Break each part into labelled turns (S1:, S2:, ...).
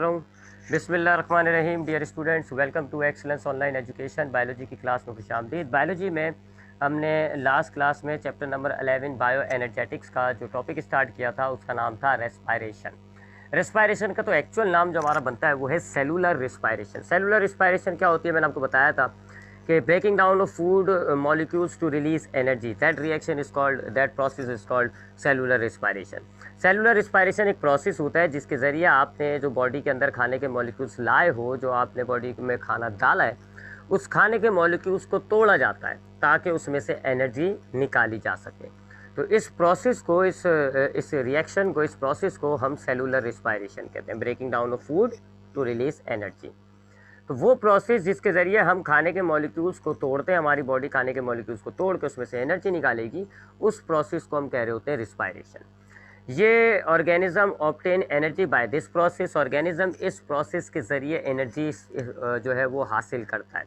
S1: रहा हूँ। बिस्मिल्लाहिर्रहमानिर्रहीम। Dear students, welcome to excellence online education. Biology की क्लास में खुशामदीद। बायोलॉजी में हमने लास्ट क्लास में चैप्टर नंबर 11 बायो एनर्जेटिक्स का जो टॉपिक स्टार्ट किया था उसका नाम था रेस्पायरेशन। रेस्पायरेशन का तो एक्चुअल नाम जो हमारा बनता है वो है सेलुलर रिस्पायरेशन। सेलुलर रिस्पायरेशन क्या होती है, मैंने आपको बताया था कि breaking down of food molecules to release energy, that reaction is called, that process is called cellular respiration. Cellular respiration एक प्रोसेस होता है जिसके ज़रिए आपने जो बॉडी के अंदर खाने के मॉलिक्यूल्स लाए हो, जो आपने बॉडी में खाना डाला है, उस खाने के मॉलिक्यूल्स को तोड़ा जाता है ताकि उसमें से एनर्जी निकाली जा सके। तो इस प्रोसेस को, इस रिएक्शन को, इस प्रोसेस को हम सेलुलर रिस्पायरेशन कहते हैं, breaking down of food to release energy. तो वो प्रोसेस जिसके ज़रिए हम खाने के मॉलिक्यूल्स को तोड़ते हैं, हमारी बॉडी खाने के मॉलिक्यूल्स को तोड़ के उसमें से एनर्जी निकालेगी, उस प्रोसेस को हम कह रहे होते हैं रिस्पायरेशन। ये organism obtain energy by this process. Organism इस प्रोसेस के ज़रिए एनर्जी जो है वो हासिल करता है।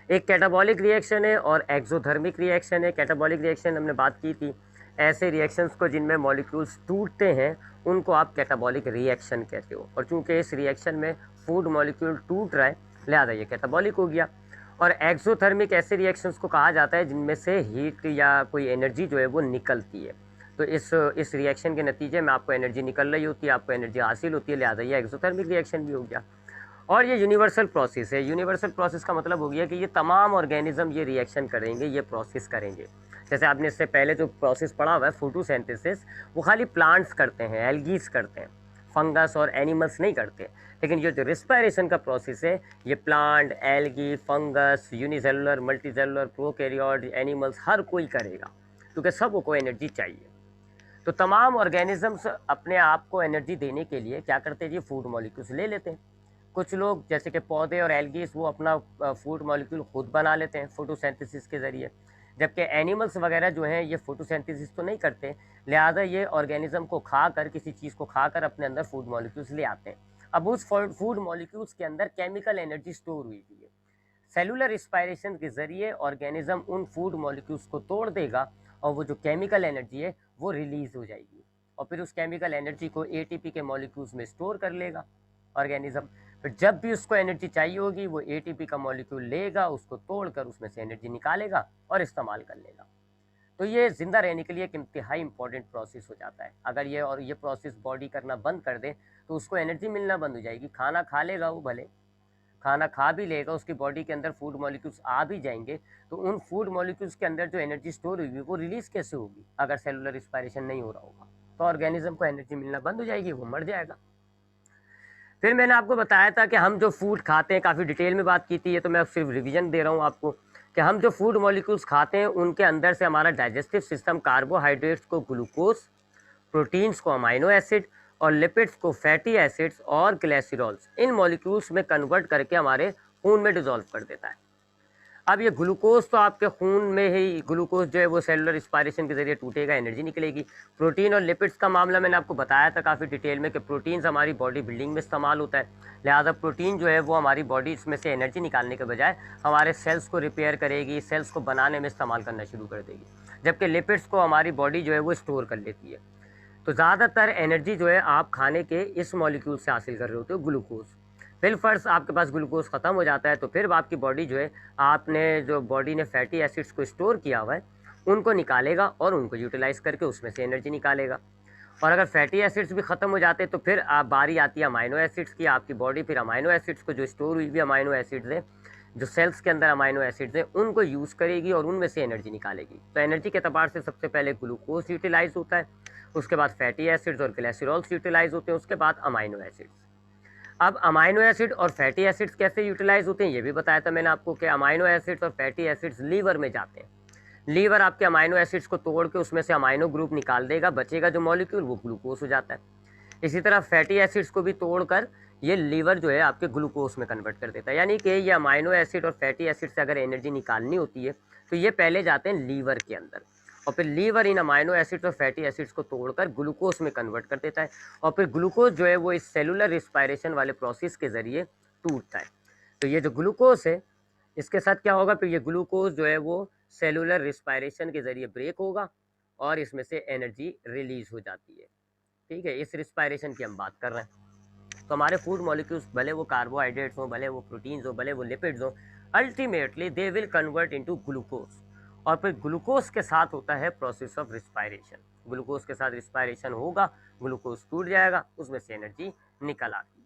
S1: एक कैटाबॉलिक रिएक्शन है और एक्सोथर्मिक रिएक्शन है। कैटाबॉलिक रिएक्शन हमने बात की थी, ऐसे रिएक्शंस को जिनमें मॉलिक्यूल्स टूटते हैं उनको आप कैटाबॉलिक रिएक्शन कहते हो। और चूंकि इस रिएक्शन में फूड मॉलिक्यूल टूट रहा है, लिहाजा ये कैटाबॉलिक हो गया। और एक्सोथर्मिक ऐसे रिएक्शंस को कहा जाता है जिनमें से हीट या कोई एनर्जी जो है वो निकलती है। तो इस रिएक्शन के नतीजे में आपको एनर्जी निकल रही होती है, आपको एनर्जी हासिल होती है, लिहाजा ये एक्सोथर्मिक रिएक्शन भी हो गया। और ये यूनिवर्सल प्रोसेस है। यूनिवर्सल प्रोसेस का मतलब हो गया कि ये तमाम ऑर्गेनिज्म ये रिएक्शन करेंगे, ये प्रोसेस करेंगे। जैसे आपने इससे पहले जो प्रोसेस पढ़ा हुआ है फोटोसिंथेसिस, वो खाली प्लांट्स करते हैं, एल्गीज करते हैं, फंगस और एनिमल्स नहीं करते। लेकिन ये जो रिस्पायरेशन का प्रोसेस है, ये plant, algae, fungus, unicellular, multicellular, prokaryote, animals, हर कोई करेगा, क्योंकि सबको एनर्जी चाहिए। तो तमाम ऑर्गेनिजम्स अपने आप को एनर्जी देने के लिए क्या करते हैं जी, फूड मॉलिक्यूल्स ले लेते हैं। कुछ लोग जैसे कि पौधे और एल्गीज, वो अपना फूड मॉलिक्यूल खुद बना लेते हैं फोटोसिंथेसिस के ज़रिए, जबकि एनिमल्स वगैरह जो हैं ये फोटोसिंथेसिस तो नहीं करते, लिहाजा ये ऑर्गेनिज्म को खाकर, किसी चीज़ को खाकर अपने अंदर फूड मॉलिक्यूल्स ले आते हैं। अब उस फूड मॉलिक्यूल्स के अंदर केमिकल एनर्जी स्टोर हुई हुई है। सेलुलर रिस्पायरेशन के ज़रिए ऑर्गेनिज्म उन फूड मॉलिक्यूल्स को तोड़ देगा और वो जो केमिकल एनर्जी है वो रिलीज हो जाएगी, और फिर उस केमिकल एनर्जी को एटीपी के मॉलिक्यूल्स में स्टोर कर लेगा ऑर्गेनिज्म। फिर जब भी उसको एनर्जी चाहिए होगी वो एटीपी का मॉलिक्यूल लेगा, उसको तोड़कर उसमें से एनर्जी निकालेगा और इस्तेमाल कर लेगा। तो ये जिंदा रहने के लिए एक इंतहाई इंपॉर्टेंट प्रोसेस हो जाता है। अगर ये प्रोसेस बॉडी करना बंद कर दे तो उसको एनर्जी मिलना बंद हो जाएगी। खाना खा लेगा वो, भले खाना खा भी लेगा, उसकी बॉडी के अंदर फूड मॉलिक्यूल्स आ भी जाएंगे, तो उन फूड मॉलिक्यूल्स के अंदर जो एनर्जी स्टोर हुई वो रिलीज कैसे होगी अगर सेलुलर रिस्पायरेशन नहीं हो रहा होगा? तो ऑर्गेनिज्म को एनर्जी मिलना बंद हो जाएगी, वो मर जाएगा। फिर मैंने आपको बताया था कि हम जो फूड खाते हैं, काफ़ी डिटेल में बात की थी, ये तो मैं सिर्फ रिवीजन दे रहा हूँ आपको, कि हम जो फूड मॉलिक्यूल्स खाते हैं उनके अंदर से हमारा डाइजेस्टिव सिस्टम कार्बोहाइड्रेट्स को ग्लूकोज, प्रोटीन्स को अमाइनो एसिड और लिपिड्स को फैटी एसिड्स और ग्लिसरॉल्स, इन मॉलिक्यूल्स में कन्वर्ट करके हमारे खून में डिजोल्व कर देता है। अब ये ग्लूकोज तो आपके खून में ही, ग्लूकोज जो है वो सेलुलर रिस्पायरेशन के जरिए टूटेगा, एनर्जी निकलेगी। प्रोटीन और लिपिड्स का मामला मैंने आपको बताया था काफ़ी डिटेल में कि प्रोटीन्स हमारी बॉडी बिल्डिंग में इस्तेमाल होता है, लिहाजा प्रोटीन जो है वो हमारी बॉडी इसमें से एनर्जी निकालने के बजाय हमारे सेल्स को रिपेयर करेगी, सेल्स को बनाने में इस्तेमाल करना शुरू कर देगी, जबकि लिपिड्स को हमारी बॉडी जो है वो स्टोर कर लेती है। तो ज़्यादातर एनर्जी जो है आप खाने के इस मॉलिक्यूल से हासिल कर रहे होते हो, ग्लूकोज। फिर फर्स्ट आपके पास ग्लूकोज ख़त्म हो जाता है तो फिर आपकी बॉडी जो है, आपने जो बॉडी ने फैटी एसिड्स को स्टोर किया हुआ है उनको निकालेगा और उनको यूटिलाइज करके उसमें से एनर्जी निकालेगा। और अगर फैटी एसिड्स भी ख़त्म हो जाते तो फिर आप बारी आती है अमाइनो एसिड्स की। आपकी बॉडी फिर अमाइनो एसिड्स को, जो स्टोर हुई हुई अमाइनो एसिड्स है, जो सेल्स के अंदर अमाइनो एसिड्स हैं, उनको यूज़ करेगी और उनमें से एनर्जी निकालेगी। तो एनर्जी के अतबार से सबसे पहले ग्लूकोज यूटिलाइज होता है, उसके बाद फैटी एसिड्स और ग्लिसरॉल्स यूटिलाइज होते हैं, उसके बाद अमाइनो एसिड्स। अब अमाइनो एसिड और फैटी एसिड्स कैसे यूटिलाइज होते हैं ये भी बताया था मैंने आपको, कि अमाइनो एसिड्स और फैटी एसिड्स लीवर में जाते हैं। लीवर आपके अमाइनो एसिड्स को तोड़ के उसमें से अमाइनो ग्रुप निकाल देगा, बचेगा जो मॉलिक्यूल वो ग्लूकोज हो जाता है। इसी तरह फैटी एसिड्स को भी तोड़कर ये लीवर जो है आपके ग्लूकोज में कन्वर्ट कर देता है। यानी कि ये अमाइनो एसिड और फैटी एसिड से अगर एनर्जी निकालनी होती है तो ये पहले जाते हैं लीवर के अंदर, और फिर लीवर इन अमाइनो एसिड्स और फैटी एसिड्स को तोड़कर ग्लूकोज में कन्वर्ट कर देता है, और फिर ग्लूकोज जो है वो इस सेलुलर रिस्पायरेशन वाले प्रोसेस के ज़रिए टूटता है। तो ये जो ग्लूकोज है, इसके साथ क्या होगा, फिर ये ग्लूकोज जो है वो सेलुलर रिस्पायरेशन के ज़रिए ब्रेक होगा और इसमें से एनर्जी रिलीज हो जाती है। ठीक है, इस रिस्पायरेशन की हम बात कर रहे हैं। तो हमारे फूड मॉलिक्यूल्स भले वो कार्बोहाइड्रेट्स हों, भले वो प्रोटीन्स हो, भले वो लिपिड्स हो, ultimately they will convert into glucose. और फिर ग्लूकोज के साथ होता है प्रोसेस ऑफ रिस्पायरेशन। ग्लूकोज के साथ रिस्पायरेशन होगा, ग्लूकोज टूट जाएगा, उसमें से एनर्जी निकल आती है।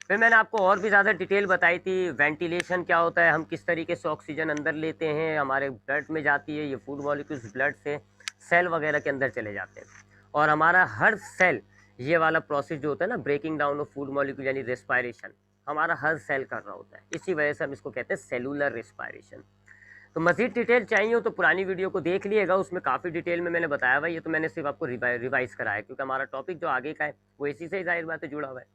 S1: फिर मैंने आपको और भी ज़्यादा डिटेल बताई थी, वेंटिलेशन क्या होता है, हम किस तरीके से ऑक्सीजन अंदर लेते हैं, हमारे ब्लड में जाती है, ये फूड मॉलिक्यूल्स ब्लड से सेल वगैरह के अंदर चले जाते हैं। और हमारा हर सेल, ये वाला प्रोसेस जो होता है ना, breaking down of food molecule यानी रेस्पायरेशन, हमारा हर सेल कर रहा होता है। इसी वजह से हम इसको कहते हैं सेलुलर रेस्पायरेशन। तो मज़ीद डिटेल चाहिए हो तो पुरानी वीडियो को देख लिएगा, उसमें काफ़ी डिटेल में मैंने बताया हुआ है। ये तो मैंने सिर्फ आपको रिवाइज कराया, क्योंकि हमारा टॉपिक जो आगे का है वो इसी से जाहिर बात है जुड़ा हुआ है।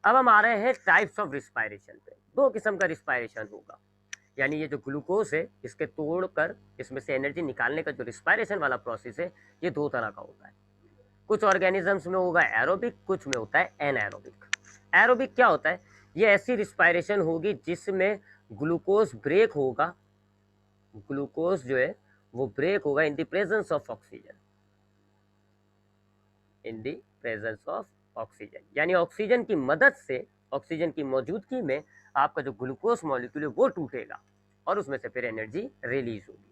S1: अब हम आ रहे हैं टाइप्स ऑफ रिस्पायरेशन पे। दो किस्म का रिस्पायरेशन होगा, यानी ये जो ग्लूकोज है इसके तोड़कर इसमें से एनर्जी निकालने का जो रिस्पायरेशन वाला प्रोसेस है, ये दो तरह का होता है। कुछ ऑर्गेनिजम्स में होगा एरोबिक, कुछ में होता है एनएरोबिक। एरोबिक क्या होता है? ये ऐसी रिस्पायरेशन होगी जिसमें ग्लूकोज ब्रेक होगा, ग्लूकोज जो है वो ब्रेक होगा in the presence of oxygen, in the presence of oxygen, यानी ऑक्सीजन की मदद से, ऑक्सीजन की मौजूदगी में आपका जो ग्लूकोज मॉलिक्यूल है वो टूटेगा और उसमें से फिर एनर्जी रिलीज होगी।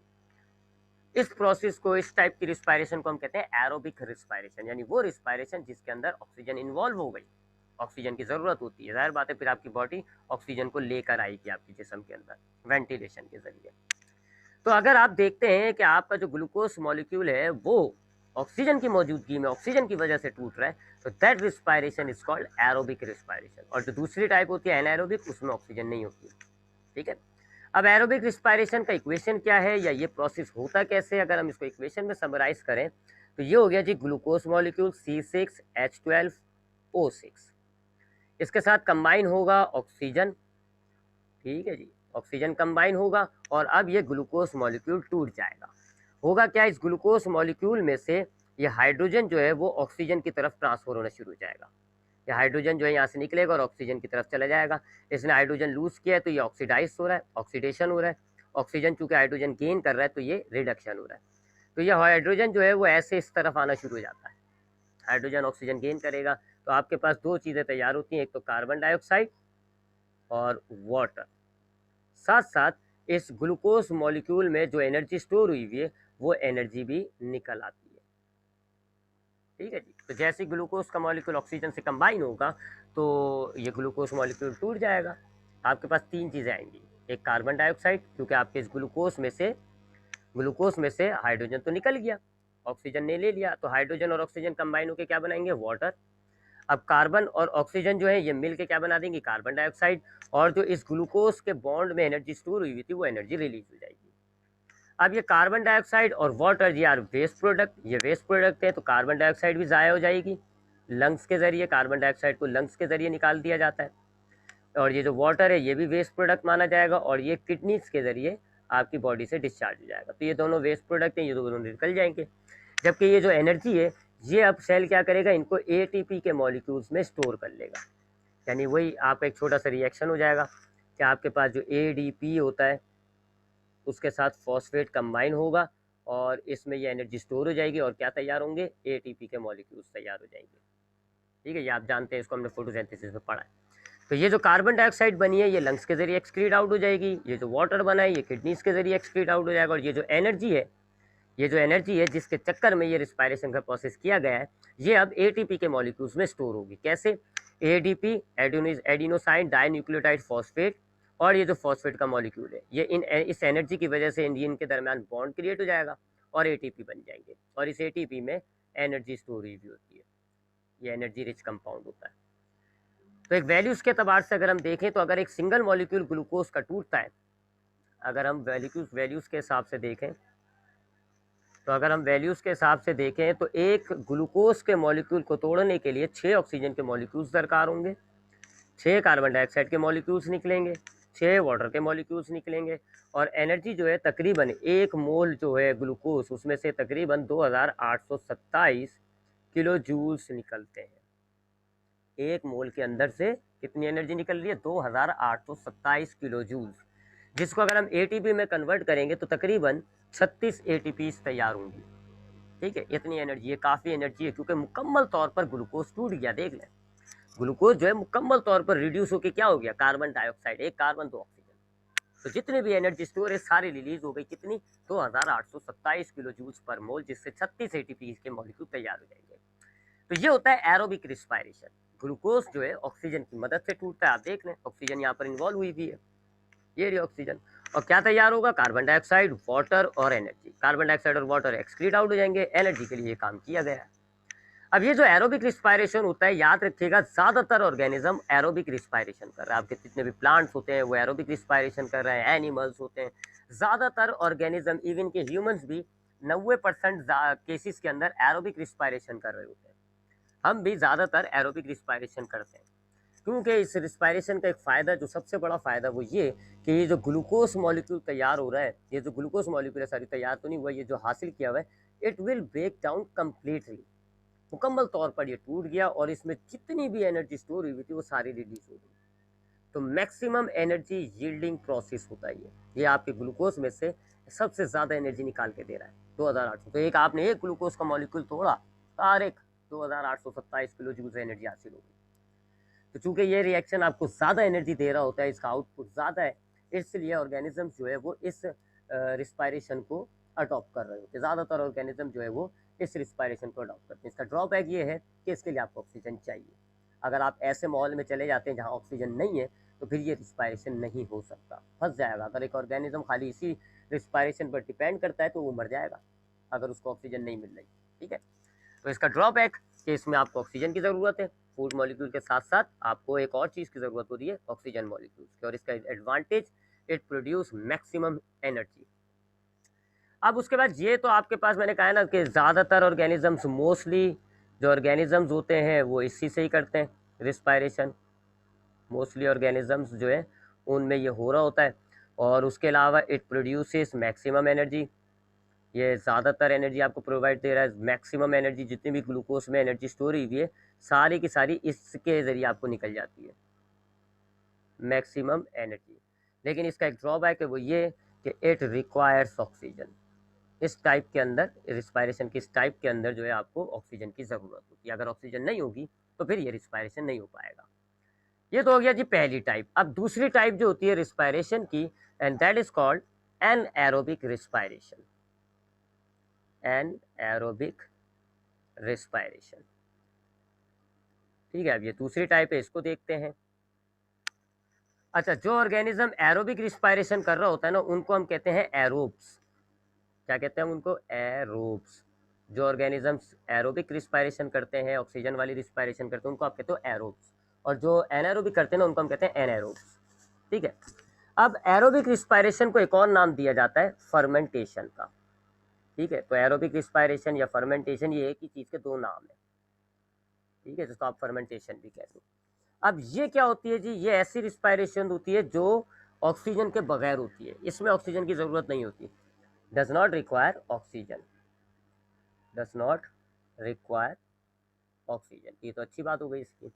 S1: इस प्रोसेस को, इस टाइप की रिस्पायरेशन को हम कहते हैं एरोबिक रिस्पायरेशन, यानी वो रिस्पायरेशन जिसके अंदर ऑक्सीजन इन्वॉल्व हो गई, ऑक्सीजन की ज़रूरत होती है, जाहिर बात है फिर आपकी बॉडी ऑक्सीजन को लेकर आएगी आपके जिस्म के अंदर वेंटिलेशन के जरिए। तो अगर आप देखते हैं कि आपका जो ग्लूकोज मॉलिक्यूल है वो ऑक्सीजन की मौजूदगी में, ऑक्सीजन की वजह से टूट रहा है, तो that respiration is called aerobic respiration. और जो दूसरी टाइप होती है एनाएरोबिक, उसमें ऑक्सीजन नहीं होती है। ठीक है। अब एरोबिक रिस्पायरेशन का इक्वेशन क्या है, या ये प्रोसेस होता कैसे, अगर हम इसको इक्वेशन में समराइज करें तो ये हो गया जी, ग्लूकोज मॉलिक्यूल C6H12O6, इसके साथ कंबाइन होगा ऑक्सीजन। ठीक है जी, ऑक्सीजन कंबाइन होगा और अब ये ग्लूकोज मॉलिक्यूल टूट जाएगा। होगा क्या, इस ग्लूकोज मॉलिक्यूल में से ये हाइड्रोजन जो है वो ऑक्सीजन की तरफ ट्रांसफर होना शुरू हो जाएगा। ये हाइड्रोजन जो है यहाँ से निकलेगा और ऑक्सीजन की तरफ चला जाएगा। इसने हाइड्रोजन लूज किया है तो ये ऑक्सीडाइज हो रहा है, ऑक्सीडेशन हो रहा है। ऑक्सीजन चूंकि हाइड्रोजन गेन कर रहा है तो ये रिडक्शन हो रहा है। तो ये हाइड्रोजन जो है वो ऐसे इस तरफ आना शुरू हो जाता है। हाइड्रोजन ऑक्सीजन गेन करेगा तो आपके पास दो चीज़ें तैयार होती हैं, एक तो कार्बन डाइऑक्साइड और वाटर। साथ साथ इस ग्लूकोज मॉलिक्यूल में जो एनर्जी स्टोर हुई हुई है वो एनर्जी भी निकल आती है। ठीक है जी। तो जैसे ग्लूकोज का मॉलिक्यूल ऑक्सीजन से कंबाइन होगा तो ये ग्लूकोज मॉलिक्यूल टूट जाएगा। आपके पास तीन चीज़ें आएंगी, एक कार्बन डाइऑक्साइड, क्योंकि आपके इस ग्लूकोज में से हाइड्रोजन तो निकल गया, ऑक्सीजन ने ले लिया, तो हाइड्रोजन और ऑक्सीजन कंबाइन होकर क्या बनाएंगे, वाटर। अब कार्बन और ऑक्सीजन जो है ये मिल के क्या बना देंगे, कार्बन डाइऑक्साइड। और जो इस ग्लूकोज के बॉन्ड में एनर्जी स्टोर हुई थी वो एनर्जी रिलीज हो जाएगी। अब ये कार्बन डाइऑक्साइड और वाटर ये आर वेस्ट प्रोडक्ट, ये वेस्ट प्रोडक्ट है, तो कार्बन डाइऑक्साइड भी ज़ाया हो जाएगी लंग्स के ज़रिए, कार्बन डाइऑक्साइड को लंग्स के ज़रिए निकाल दिया जाता है। और ये जो वाटर है ये भी वेस्ट प्रोडक्ट माना जाएगा और ये किडनीज के ज़रिए आपकी बॉडी से डिस्चार्ज हो जाएगा। तो ये दोनों वेस्ट प्रोडक्ट हैं, ये दोनों निकल जाएंगे। जबकि ये जो एनर्जी है ये अब सेल क्या करेगा, इनको एटीपी के मॉलिक्यूल्स में स्टोर कर लेगा। यानी वही आपका एक छोटा सा रिएक्शन हो जाएगा कि आपके पास जो एडीपी होता है उसके साथ फॉस्फेट कंबाइन होगा और इसमें ये एनर्जी स्टोर हो जाएगी और क्या तैयार होंगे, एटीपी के मॉलिक्यूल्स तैयार हो जाएंगे। ठीक है, ये आप जानते हैं, इसको हमने फोटोसिंथेसिस में पढ़ा है। तो ये जो कार्बन डाइऑक्साइड बनी है ये लंग्स के जरिए एक्सक्रीट आउट हो जाएगी, ये जो वाटर बना है ये किडनीज के जरिए एक्सक्रीट आउट हो जाएगा। और ये जो एनर्जी है जिसके चक्कर में ये रिस्पायरेशन का प्रोसेस किया गया है, ये अब एटीपी के मॉलिक्यूल्स में स्टोर होगी। कैसे, एडीपी एडिनोसाइन डाइन्यूक्लियोटाइड फॉस्फेट, और ये जो फॉस्फेट का मॉलिक्यूल है ये इस एनर्जी की वजह से इनके दरमियान बॉन्ड क्रिएट हो जाएगा और एटीपी बन जाएंगे। और इस एटीपी में एनर्जी स्टोर हुई भी होती है, ये एनर्जी रिच कंपाउंड होता है। तो एक वैल्यूज़ के अतबार से अगर हम देखें तो अगर एक सिंगल मॉलिक्यूल ग्लूकोज का टूटता है, अगर हम वैल्यूज़ के हिसाब से देखें तो एक ग्लूकोज के मॉलिक्यूल को तोड़ने के लिए 6 ऑक्सीजन के मॉलिक्यूल्स दरकार होंगे, 6 कार्बन डाइऑक्साइड के मॉलिक्यूल्स निकलेंगे, 6 वाटर के मॉलिक्यूल्स निकलेंगे। और एनर्जी जो है तकरीबन 1 मोल जो है ग्लूकोज, उसमें से तकरीबन 2827 किलो जूल्स निकलते हैं। 1 मोल के अंदर से कितनी एनर्जी निकल रही है, 2827 किलो जूल्स, जिसको अगर हम एटीपी में कन्वर्ट करेंगे तो तकरीबन 36 एटीपीज तैयार होंगी। ठीक है, इतनी एनर्जी है, काफ़ी एनर्जी है, क्योंकि मुकम्मल तौर पर ग्लूकोज टूट गया, देख लें। ग्लूकोज जो है मुकम्मल तौर पर रिड्यूस होकर क्या हो गया, कार्बन डाइऑक्साइड, एक कार्बन दो ऑक्सीजन। तो जितनी भी एनर्जी स्टोर है सारी रिलीज हो गई, कितनी, 2827 किलो जूल्स पर मोल, जिससे 36 एटीपी के मॉलिक्यूल तैयार हो जाएंगे। तो ये होता है एरोबिक रिस्पायरेशन। ग्लूकोज जो है ऑक्सीजन की मदद से टूटता है, आप देख लें ऑक्सीजन यहाँ पर इन्वॉल्व हुई भी है, ये रही ऑक्सीजन, और क्या तैयार होगा, कार्बन डाइऑक्साइड, वाटर और एनर्जी। कार्बन डाइऑक्साइड और वाटर एक्सक्रीट आउट हो जाएंगे, एनर्जी के लिए ये काम किया गया है। अब ये जो एरोबिक रिस्पायरेशन होता है, याद रखिएगा ज्यादातर ऑर्गेनिज्म एरोबिक रिस्पायरेशन कर रहा है। आपके जितने भी प्लांट्स होते हैं वो एरोबिक रिस्पायरेशन कर रहे हैं, एनिमल्स होते हैं, ज्यादातर ऑर्गेनिज्म, इवन के ह्यूमंस भी 90% केसेस के अंदर एरोबिक रिस्पायरेशन कर रहे होते हैं। हम भी ज्यादातर एरोबिक रिस्पायरेशन करते हैं, क्योंकि इस रिस्पायरेशन का एक फ़ायदा, जो सबसे बड़ा फ़ायदा वो ये कि ये जो ग्लूकोज मॉलिक्यूल तैयार हो रहा है, ये जो ग्लूकोज मॉलिक्यूल है, सारी तैयार तो नहीं हुआ, ये जो हासिल किया हुआ है, it will break down completely, मुकम्मल तौर पर ये टूट गया, और इसमें जितनी भी एनर्जी स्टोर हुई थी वो सारी रिलीज हो गई। तो मैक्सिमम एनर्जी यील्डिंग प्रोसेस होता है ये आपके ग्लूकोज में से सबसे ज़्यादा एनर्जी निकाल के दे रहा है, 2800। तो एक आपने एक ग्लूकोज का मॉलिक्यूल तोड़ा, डायरेक्ट 2827 किलो जूल एनर्जी हासिल होगी। तो चूंकि ये रिएक्शन आपको ज़्यादा एनर्जी दे रहा होता है, इसका आउटपुट ज़्यादा है, इसलिए ऑर्गेनिज्म जो है वो इस रिस्पायरेशन को अडॉप्ट कर रहे होते हैं। ज़्यादातर ऑर्गेनिज्म जो है वो इस रिस्पायरेशन को अडॉप्ट करते हैं। इसका ड्रॉबैक ये है कि इसके लिए आपको ऑक्सीजन चाहिए। अगर आप ऐसे माहौल में चले जाते हैं जहाँ ऑक्सीजन नहीं है, तो फिर ये रिस्पायरेशन नहीं हो सकता, फंस जाएगा। अगर एक ऑर्गेनिज्म खाली इसी रिस्पायरेशन पर डिपेंड करता है तो वो मर जाएगा, अगर उसको ऑक्सीजन नहीं मिल रही। ठीक है, तो इसका ड्रॉबैक कि इसमें आपको ऑक्सीजन की ज़रूरत है, फूड मॉलिक्यूल के साथ साथ आपको एक और चीज़ की ज़रूरत होती है, ऑक्सीजन मॉलिक्यूल्स की। और इसका advantage, it produce maximum energy. अब उसके बाद ये तो आपके पास मैंने कहा है ना कि ज़्यादातर ऑर्गेनिजम्स, मोस्टली जो ऑर्गेनिजम्स होते हैं वो इसी से ही करते हैं रिस्पायरेशन। मोस्टली ऑर्गेनिजम्स जो है उनमें ये हो रहा होता है, और उसके अलावा इट प्रोड्यूसेस मैक्सिमम एनर्जी। ये ज़्यादातर एनर्जी आपको प्रोवाइड दे रहा है, मैक्सिमम एनर्जी, जितनी भी ग्लूकोज में एनर्जी स्टोर हुई है सारी की सारी इसके ज़रिए आपको निकल जाती है, मैक्सिमम एनर्जी। लेकिन इसका एक ड्रॉबैक है, वो ये कि इट रिक्वायर्स ऑक्सीजन। इस टाइप के अंदर, रिस्पायरेशन के इस टाइप के अंदर जो है आपको ऑक्सीजन की ज़रूरत होती है। अगर ऑक्सीजन नहीं होगी तो फिर ये रिस्पायरेशन नहीं हो पाएगा। ये तो हो गया जी पहली टाइप। अब दूसरी टाइप जो होती है रिस्पायरेशन की, and that is called anaerobic respiration. Anaerobic respiration, ठीक है। अब ये दूसरी टाइप है, इसको देखते हैं। अच्छा, जो ऑर्गेनिज्म एरोबिक रिस्पायरेशन कर रहा होता है ना, उनको हम कहते हैं एरोब्स। क्या कहते हैं उनको, एरोब्स। जो ऑर्गेनिजम्स एरोबिक रिस्पायरेशन करते हैं, ऑक्सीजन वाली रिस्पायरेशन करते हैं, उनको आप कहते हो एरोब्स। और जो एनाएरोबिक करते हैं ना, उनको हम कहते हैं एनाएरोब्स। ठीक है। अब एरोबिक रिस्पायरेशन को एक और नाम दिया जाता है फर्मेंटेशन का। ठीक है, तो एरोबिक रिस्पायरेशन या फर्मेंटेशन ये एक ही चीज़ के दो नाम है। ठीक है, जिसको आप फर्मेंटेशन भी कहते हो। अब ये क्या होती है जी, ये ऐसी रिस्पायरेशन होती है जो ऑक्सीजन के बगैर होती है, इसमें ऑक्सीजन की ज़रूरत नहीं होती। Does not require oxygen, does not require oxygen. ये तो अच्छी बात हो गई इसकी,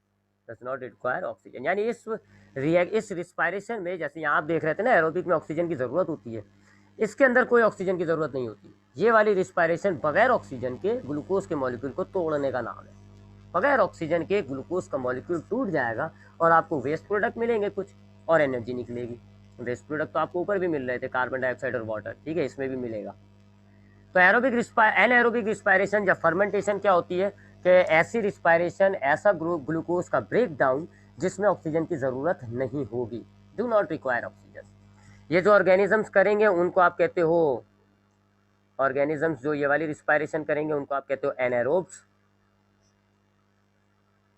S1: डज नॉट रिक्वायर ऑक्सीजन। यानी इस रिस्पायरेशन में, जैसे यहाँ आप देख रहे थे ना, एरोबिक में ऑक्सीजन की ज़रूरत होती है, इसके अंदर कोई ऑक्सीजन की ज़रूरत नहीं होती। ये वाली रिस्पायरेशन बगैर ऑक्सीजन के ग्लूकोज के मॉलिक्यूल को तोड़ने का नाम है। बगैर ऑक्सीजन के ग्लूकोज का मॉलिक्यूल टूट जाएगा और आपको वेस्ट प्रोडक्ट मिलेंगे कुछ, और एनर्जी निकलेगी। वेस्ट प्रोडक्ट तो आपको ऊपर भी मिल रहे थे, कार्बन डाइऑक्साइड और वाटर। ठीक है, इसमें भी मिलेगा। तो एनाएरोबिक रिस्पायरेशन या फर्मेंटेशन क्या होती है कि ऐसी रिस्पायरेशन, ऐसा ग्लूकोज का ब्रेक डाउन जिसमें ऑक्सीजन की ज़रूरत नहीं होगी, डू नॉट रिक्वायर ऑक्सीजन। ये जो ऑर्गेनिजम्स करेंगे उनको आप कहते हो, ऑर्गेनिजम्स जो ये वाली रिस्पायरेशन करेंगे उनको आप कहते हो एनाएरोब्स।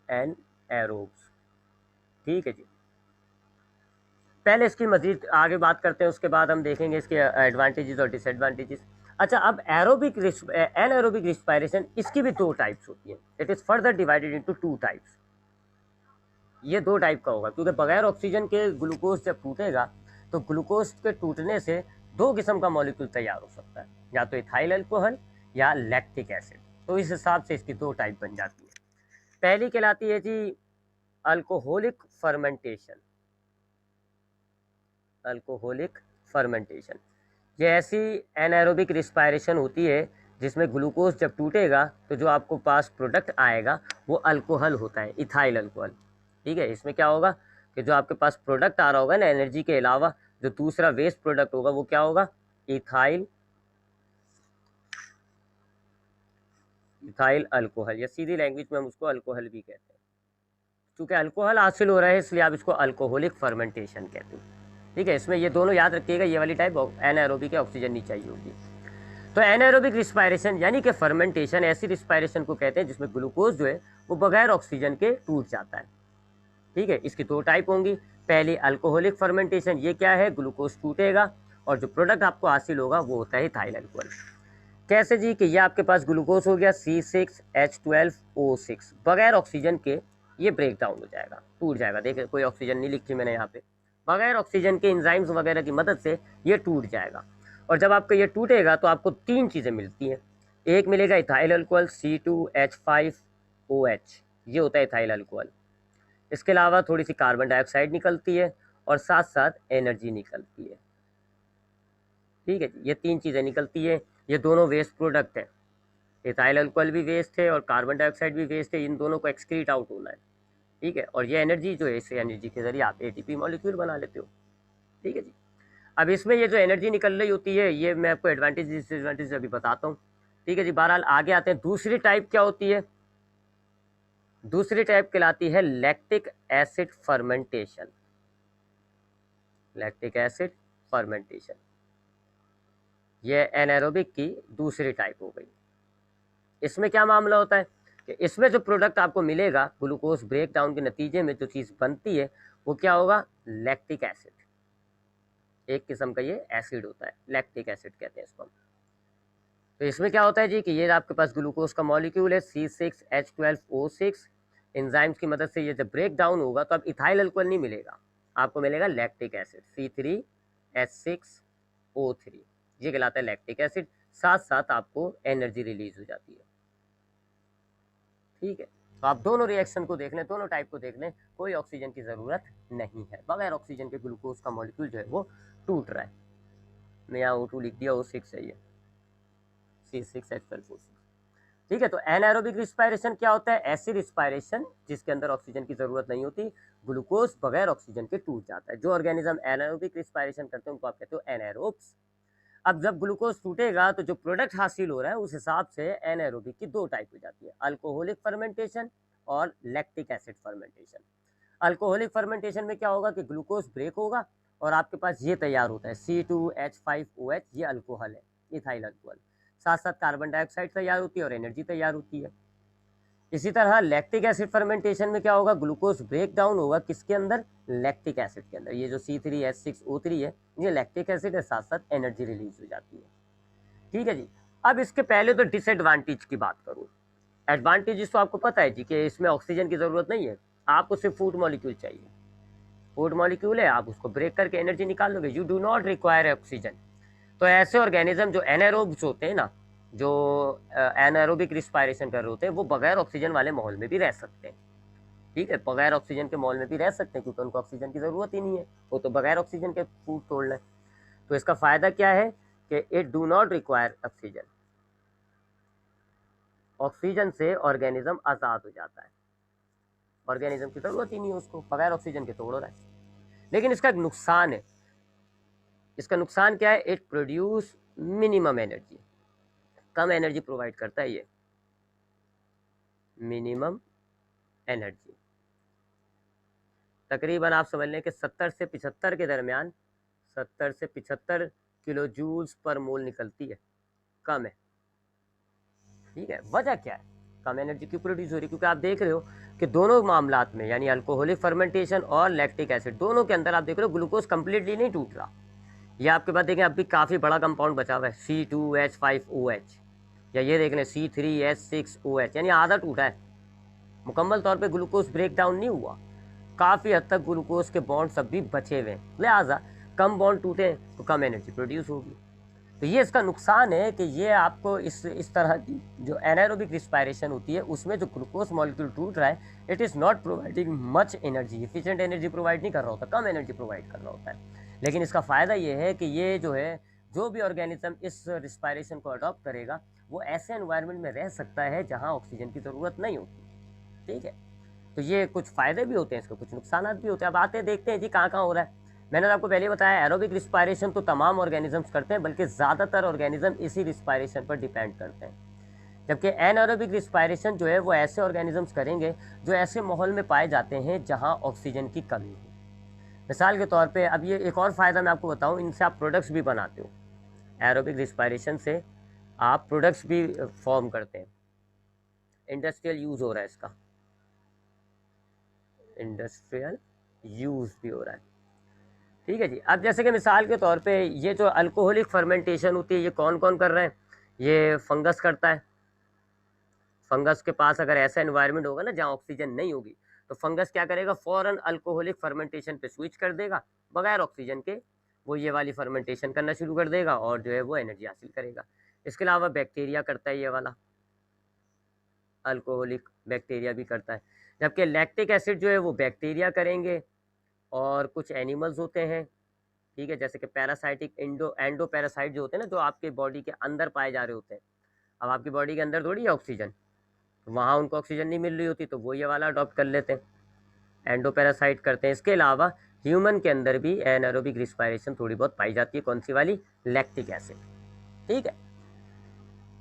S1: एनाएरोब्स, ठीक है जी। पहले इसकी मजीद आगे बात करते हैं, उसके बाद हम देखेंगे इसके एडवांटेजेस और डिसएडवांटेजेस। अच्छा, अब एनाएरोबिक रिस्पायरेशन, इसकी भी दो टाइप्स होती है। It is further divided into two types. ये दो टाइप का होगा, क्योंकि बगैर ऑक्सीजन के ग्लूकोज जब टूटेगा तो ग्लूकोज के टूटने से दो किस्म का मॉलिक्यूल तैयार हो सकता है, या तो इथाइल अल्कोहल या लैक्टिक एसिड। तो इस हिसाब से इसकी दो टाइप बन जाती है। पहली कहलाती है जी अल्कोहलिक फर्मेंटेशन। अल्कोहलिक फर्मेंटेशन, ये ऐसी एनाएरोबिक रिस्पायरेशन होती है जिसमें ग्लूकोज जब टूटेगा तो जो आपको पास प्रोडक्ट आएगा वो अल्कोहल होता है, इथाइल अल्कोहल। ठीक है, इसमें क्या होगा कि जो आपके पास प्रोडक्ट आ रहा होगा ना एनर्जी के अलावा, जो दूसरा वेस्ट प्रोडक्ट होगा वो क्या होगा, इथाइल अल्कोहल, या सीधी लैंग्वेज में हम उसको अल्कोहल भी कहते हैं। क्योंकि अल्कोहल हासिल हो रहा है इसलिए आप इसको अल्कोहलिक फर्मेंटेशन कहते हैं। ठीक है, इसमें ये दोनों याद रखिएगा, ये वाली टाइप एनाएरोबिक है, ऑक्सीजन नहीं चाहिए होगी। तो एनाएरोबिक रिस्पायरेशन यानी कि फर्मेंटेशन ऐसी रिस्पायरेशन को कहते हैं जिसमें ग्लूकोज जो है वो बगैर ऑक्सीजन के टूट जाता है। ठीक है, इसकी दो टाइप होंगी। पहली अल्कोहलिक फर्मेंटेशन, ये क्या है, ग्लूकोज टूटेगा और जो प्रोडक्ट आपको हासिल होगा वो होता है इथाइल अल्कोहल। कैसे जी, कि ये आपके पास ग्लूकोज हो गया C6H12O6, बगैर ऑक्सीजन के ये ब्रेक डाउन हो जाएगा, टूट जाएगा। देखिए कोई ऑक्सीजन नहीं लिखी मैंने यहाँ पे, बगैर ऑक्सीजन के एंजाइम्स वगैरह की मदद से ये टूट जाएगा। और जब आपका ये टूटेगा तो आपको तीन चीज़ें मिलती हैं। एक मिलेगा इथाइल अल्कोहल C2H5OH, ये होता है इथाइल अल्कोहल। इसके अलावा थोड़ी सी कार्बन डाइऑक्साइड निकलती है और साथ साथ एनर्जी निकलती है। ठीक है, ये तीन चीज़ें निकलती है, ये दोनों वेस्ट प्रोडक्ट है। इथाइल अल्कोहल भी वेस्ट है और कार्बन डाइऑक्साइड भी वेस्ट है, इन दोनों को एक्सक्रीट आउट होना है। ठीक है, और ये एनर्जी जो है, इस एनर्जी के जरिए आप एटीपी मॉलिक्यूल बना लेते हो। ठीक है जी, अब इसमें ये जो एनर्जी निकल रही होती है, ये मैं आपको एडवांटेज डिसएडवांटेज अभी बताता हूँ। ठीक है जी, बहरहाल आगे आते हैं। दूसरी टाइप क्या होती है, दूसरी टाइप कहलाती है lactic acid fermentation. Lactic acid fermentation ये एनाएरोबिक की दूसरी टाइप हो गई। इसमें क्या मामला होता है कि इसमें जो प्रोडक्ट आपको मिलेगा ग्लूकोज ब्रेक डाउन के नतीजे में जो चीज़ बनती है वो क्या होगा, लैक्टिक एसिड। एक किस्म का ये एसिड होता है, लैक्टिक एसिड कहते हैं इसको हम। तो इसमें क्या होता है जी कि ये आपके पास ग्लूकोज का मॉलिक्यूल है C6H12O6, एंजाइम्स की मदद से ये जब ब्रेक डाउन होगा तो अब इथाइल अल्कोहल नहीं मिलेगा, आपको मिलेगा लैक्टिक एसिड C3H6O3, ये कहलाता है लैक्टिक एसिड। साथ साथ आपको एनर्जी रिलीज हो जाती है। ठीक है, तो आप दोनों रिएक्शन को देख लें, दोनों टाइप को देख लें, कोई ऑक्सीजन की ज़रूरत नहीं है, बगैर ऑक्सीजन के ग्लूकोज का मॉलिक्यूल जो है वो टूट रहा है। मैं यहाँ O2 लिख दिया, O6 है ये C6H12O6। ठीक है, तो एनाएरोबिक रिस्पायरेशन क्या होता है, ऐसी रिस्पायरेशन जिसके अंदर ऑक्सीजन की ज़रूरत नहीं होती, ग्लूकोज बगैर ऑक्सीजन के टूट जाता है। जो ऑर्गेनिज्म एनाएरोबिक रिस्पायरेशन करते हैं उनको आप कहते हो एनाएरोब्स। अब जब ग्लूकोज टूटेगा तो जो प्रोडक्ट हासिल हो रहा है उस हिसाब से एनाएरोबिक की दो टाइप हो जाती है, अल्कोहलिक फर्मेंटेशन और lactic acid fermentation. Alcoholic fermentation में क्या होगा कि ग्लूकोज ब्रेक होगा और आपके पास ये तैयार होता है C2H5OH, ये अल्कोहल है, इथाइल अल्कोहल। साथ साथ कार्बन डाइऑक्साइड तैयार होती है और एनर्जी तैयार होती है। इसी तरह लैक्टिक एसिड फर्मेंटेशन में क्या होगा, ग्लूकोज ब्रेक डाउन होगा किसके अंदर, लैक्टिक एसिड के अंदर। ये जो C3H6O3 है ये लैक्टिक एसिड है, साथ साथ एनर्जी रिलीज हो जाती है। ठीक है जी, अब इसके पहले तो डिसएडवांटेज की बात करूं। एडवांटेज तो आपको पता है जी कि इसमें ऑक्सीजन की जरूरत नहीं है, आपको सिर्फ फूड मॉलिक्यूल चाहिए। फूड मॉलिक्यूल है, आप उसको ब्रेक करके एनर्जी निकाल लोगे, you do not require oxygen. तो ऐसे ऑर्गेनिज्म जो एनाएरोब्स होते हैं ना, जो एनाएरोबिक रिस्पायरेशन कर रहे होते हैं, वो बगैर ऑक्सीजन वाले माहौल में भी रह सकते हैं। ठीक है, बगैर ऑक्सीजन के माहौल में भी रह सकते हैं क्योंकि उनको ऑक्सीजन की ज़रूरत ही नहीं है, वो तो बगैर ऑक्सीजन के फूड तोड़ लें। तो इसका फ़ायदा क्या है कि it do not require oxygen, oxygen से ऑर्गेनिज्म आज़ाद हो जाता है, ऑर्गेनिज्म की ज़रूरत ही नहीं है उसको, बगैर ऑक्सीजन के तोड़ रहा है। लेकिन इसका एक नुकसान है, इसका नुकसान क्या है, it produce minimum energy, come energy provide करता है ये, मिनिमम एनर्जी। तकरीबन आप समझ लें कि 70 से 75 के दरमियान 70 से 75 किलो जूल्स पर मोल निकलती है, कम है। ठीक है, वजह क्या है, कम एनर्जी क्यों प्रोड्यूस हो रही है, क्योंकि आप देख रहे हो कि दोनों मामलात में यानी अल्कोहलिक फर्मेंटेशन और लैक्टिक एसिड दोनों के अंदर आप देख रहे हो ग्लूकोज कंप्लीटली नहीं टूट रहा। ये आपके पास देखें अभी काफ़ी बड़ा कंपाउंड बचा हुआ है C2H5OH, या ये देख लें C3H6OH, यानी आधा टूटा है, मुकम्मल तौर पे ग्लूकोज ब्रेक डाउन नहीं हुआ, काफ़ी हद तक ग्लूकोज के बॉन्ड सब भी बचे हुए हैं, लिहाजा कम बॉन्ड टूटे तो कम एनर्जी प्रोड्यूस होगी। तो ये इसका नुकसान है कि ये आपको इस तरह की जो एनाएरोबिक रिस्पायरेशन होती है उसमें जो ग्लूकोज मॉलिक्यूल टूट रहा है, it is not providing much energy, efficient energy provide नहीं कर रहा होता, कम एनर्जी प्रोवाइड कर रहा होता है। लेकिन इसका फ़ायदा ये है कि ये जो है जो भी ऑर्गेनिज्म इस रिस्पायरेशन को अडॉप्ट करेगा वो ऐसे एनवायरनमेंट में रह सकता है जहाँ ऑक्सीजन की ज़रूरत नहीं होती। ठीक है, तो ये कुछ फ़ायदे भी होते हैं इसके, कुछ नुकसान भी होते हैं। अब आते हैं देखते हैं जी कहाँ कहाँ हो रहा है। मैंने आपको पहले बताया एरोबिक रिस्पायरेशन तो तमाम ऑर्गेनिजम्स करते हैं, बल्कि ज़्यादातर ऑर्गेनिज्म इसी रिस्पायरेशन पर डिपेंड करते हैं। जबकि एनएरोबिक रिस्पायरेशन जो है वो ऐसे ऑर्गेनिजम्स करेंगे जो ऐसे माहौल में पाए जाते हैं जहाँ ऑक्सीजन की कमी हो। मिसाल के तौर पे अब ये एक और फ़ायदा मैं आपको बताऊँ, इनसे आप प्रोडक्ट्स भी बनाते हो। एरोबिक रिस्पायरेशन से आप प्रोडक्ट्स भी फॉर्म करते हैं। इंडस्ट्रियल यूज़ हो रहा है इसका, इंडस्ट्रियल यूज़ भी हो रहा है। ठीक है जी। अब जैसे कि मिसाल के तौर पे ये जो अल्कोहलिक फर्मेंटेशन होती है ये कौन कौन कर रहे हैं? ये फंगस करता है। फंगस के पास अगर ऐसा एनवायरनमेंट होगा ना जहाँ ऑक्सीजन नहीं होगी, तो फंगस क्या करेगा, फौरन अल्कोहलिक फर्मेंटेशन पे स्विच कर देगा, बगैर ऑक्सीजन के वो ये वाली फर्मेंटेशन करना शुरू कर देगा और जो है वो एनर्जी हासिल करेगा। इसके अलावा बैक्टीरिया करता है, ये वाला अल्कोहलिक बैक्टीरिया भी करता है। जबकि लैक्टिक एसिड जो है वो बैक्टीरिया करेंगे और कुछ एनिमल्स होते हैं, ठीक है, जैसे कि पैरासाइटिक एंडो पैरासाइट जो होते हैं ना, जो आपके बॉडी के अंदर पाए जा रहे होते हैं। अब आपकी बॉडी के अंदर थोड़ी है ऑक्सीजन, वहाँ उनको ऑक्सीजन नहीं मिल रही होती, तो वो ये वाला अडॉप्ट कर लेते हैं, एंडो पैरासाइट करते हैं। इसके अलावा ह्यूमन के अंदर भी एनारोबिक रिस्पायरेशन थोड़ी बहुत पाई जाती है, कौन सी वाली, लैक्टिक एसिड। ठीक है,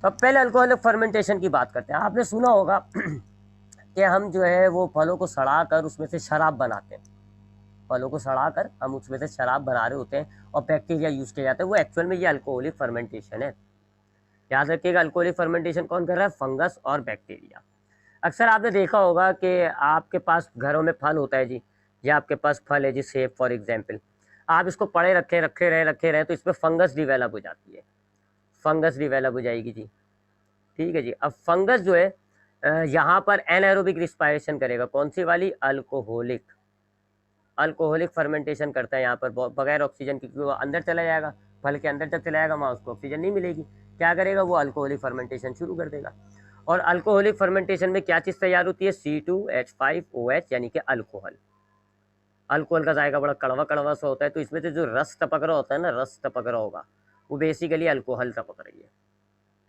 S1: तो अब पहले अल्कोहलिक फर्मेंटेशन की बात करते हैं। आपने सुना होगा कि हम जो है वो फलों को सड़ा कर उसमें से शराब बनाते हैं। फलों को सड़ा कर हम उसमें से शराब बना रहे होते हैं और बैक्टीरिया यूज़ किया जाता है, वो एक्चुअल में ये अल्कोहलिक फर्मेंटेशन है। याद रखिएगा, अल्कोहलिक फर्मेंटेशन कौन कर रहा है, फंगस और बैक्टीरिया। अक्सर आपने देखा होगा कि आपके पास घरों में फल होता है जी, या आपके पास फल है जी, सेब फॉर एग्जांपल, आप इसको पड़े रखे रहे तो इसमें फंगस डिवेलप हो जाती है, फंगस डिवेलप हो जाएगी जी। ठीक है जी। अब फंगस जो है यहाँ पर एनाएरोबिक रिस्पायरेशन करेगा, कौन सी वाली, अल्कोहलिक। अल्कोहलिक फर्मेंटेशन करता है यहाँ पर बगैर ऑक्सीजन के, क्योंकि वो अंदर चला जाएगा, फल के अंदर जब चला जाएगा वहाँ उसको ऑक्सीजन नहीं मिलेगी, क्या करेगा वो अल्कोहलिक फर्मेंटेशन शुरू कर देगा। और अल्कोहलिक फर्मेंटेशन में क्या चीज़ तैयार होती है, C2H5OH, यानी कि अल्कोहल। अल्कोहल का जायका बड़ा कड़वा कड़वा सा होता है, तो इसमें से जो रस टपक रहा होता है ना, रस टपक रहा होगा, वो बेसिकली अल्कोहल टपक रही है,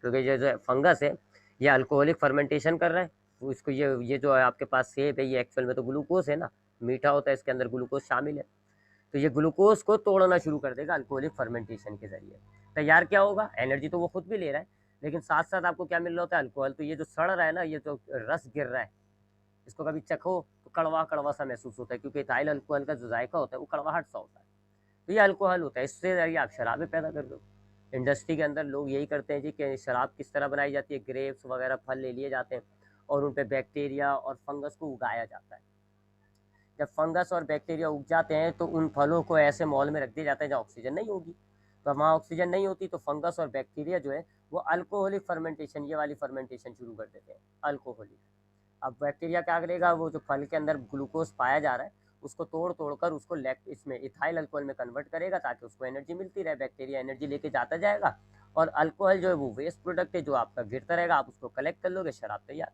S1: क्योंकि ये जो फंगस है ये अल्कोहलिक फर्मेंटेशन कर रहा है। तो इसको ये जो है आपके पास सेब है, ये एक्चुअल में तो ग्लूकोज है ना, मीठा होता है, इसके अंदर ग्लूकोज शामिल है, तो ये ग्लूकोज को तोड़ना शुरू कर देगा अल्कोहलिक फर्मेंटेशन के जरिए। तैयार क्या होगा, एनर्जी तो वो खुद भी ले रहा है, लेकिन साथ साथ आपको क्या मिल रहा होता है, अल्कोहल। तो ये जो सड़ रहा है ना, ये जो रस गिर रहा है, इसको कभी चखो तो कड़वा कड़वा सा महसूस होता है, क्योंकि इथाइल अल्कोहल का जो जायका होता है वो कड़वाहट सा होता है, तो ये अल्कोहल होता है। इससे जरिए आप शराबें पैदा कर दो। इंडस्ट्री के अंदर लोग यही करते हैं जी, कि शराब किस तरह बनाई जाती है, ग्रेप्स वगैरह फल ले लिए जाते हैं और उन पर बैक्टीरिया और फंगस को उगाया जाता है। जब फंगस और बैक्टीरिया उग जाते हैं तो उन फलों को ऐसे मॉल में रख दिया जाता है जहाँ ऑक्सीजन नहीं होगी, तो वहाँ ऑक्सीजन नहीं होती, तो फंगस और बैक्टीरिया जो है वो अल्कोहलिक फर्मेंटेशन, ये वाली फर्मेंटेशन शुरू कर देते हैं, अल्कोहलिक। अब बैक्टीरिया क्या करेगा, वो जो फल के अंदर ग्लूकोज पाया जा रहा है उसको तोड़ तोड़ कर उसको इसमें इथाइल अल्कोहल में कन्वर्ट करेगा, ताकि उसको एनर्जी मिलती रहे, बैक्टीरिया एनर्जी लेके जाता जाएगा, और अल्कोहल जो है वो वेस्ट प्रोडक्ट है जो आपका गिरता रहेगा, आप उसको कलेक्ट कर लोगे, शराब तैयार।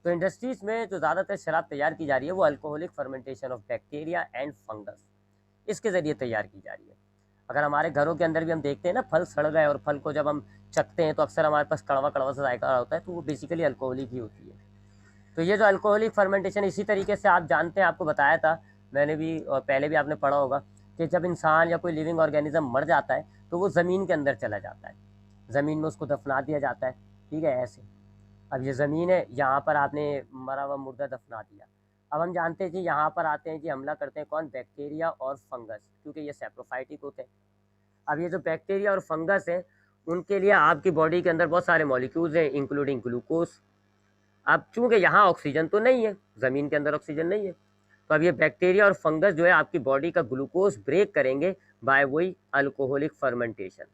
S1: तो इंडस्ट्रीज में जो ज़्यादातर शराब तैयार की जा रही है वो alcoholic fermentation of bacteria and fungus, इसके ज़रिए तैयार की जा रही है। अगर हमारे घरों के अंदर भी हम देखते हैं ना, फल सड़ गए और फल को जब हम चखते हैं तो अक्सर हमारे पास कड़वा कड़वा सा जायका होता है, तो वो बेसिकली अल्कोहलिक ही होती है। तो ये जो अल्कोहलिक फर्मेंटेशन, इसी तरीके से आप जानते हैं, आपको बताया था मैंने भी और पहले भी आपने पढ़ा होगा, कि जब इंसान या कोई लिविंग ऑर्गेनिज्म मर जाता है तो वो ज़मीन के अंदर चला जाता है, ज़मीन में उसको दफना दिया जाता है। ठीक है, ऐसे। अब ये ज़मीन है, यहाँ पर आपने मरा हुआ मुर्दा दफना दिया। अब हम जानते हैं जी, यहाँ पर आते हैं जी, हमला करते हैं कौन, बैक्टीरिया और फंगस, क्योंकि ये सैप्रोफाइटिक होते हैं। अब ये जो बैक्टीरिया और फंगस है, उनके लिए आपकी बॉडी के अंदर बहुत सारे मॉलिक्यूल्स हैं, इंक्लूडिंग ग्लूकोज। अब चूंकि यहाँ ऑक्सीजन तो नहीं है, ज़मीन के अंदर ऑक्सीजन नहीं है, तो अब ये बैक्टीरिया और फंगस जो है आपकी बॉडी का ग्लूकोज ब्रेक करेंगे बाय वही अल्कोहलिक फर्मेंटेशन।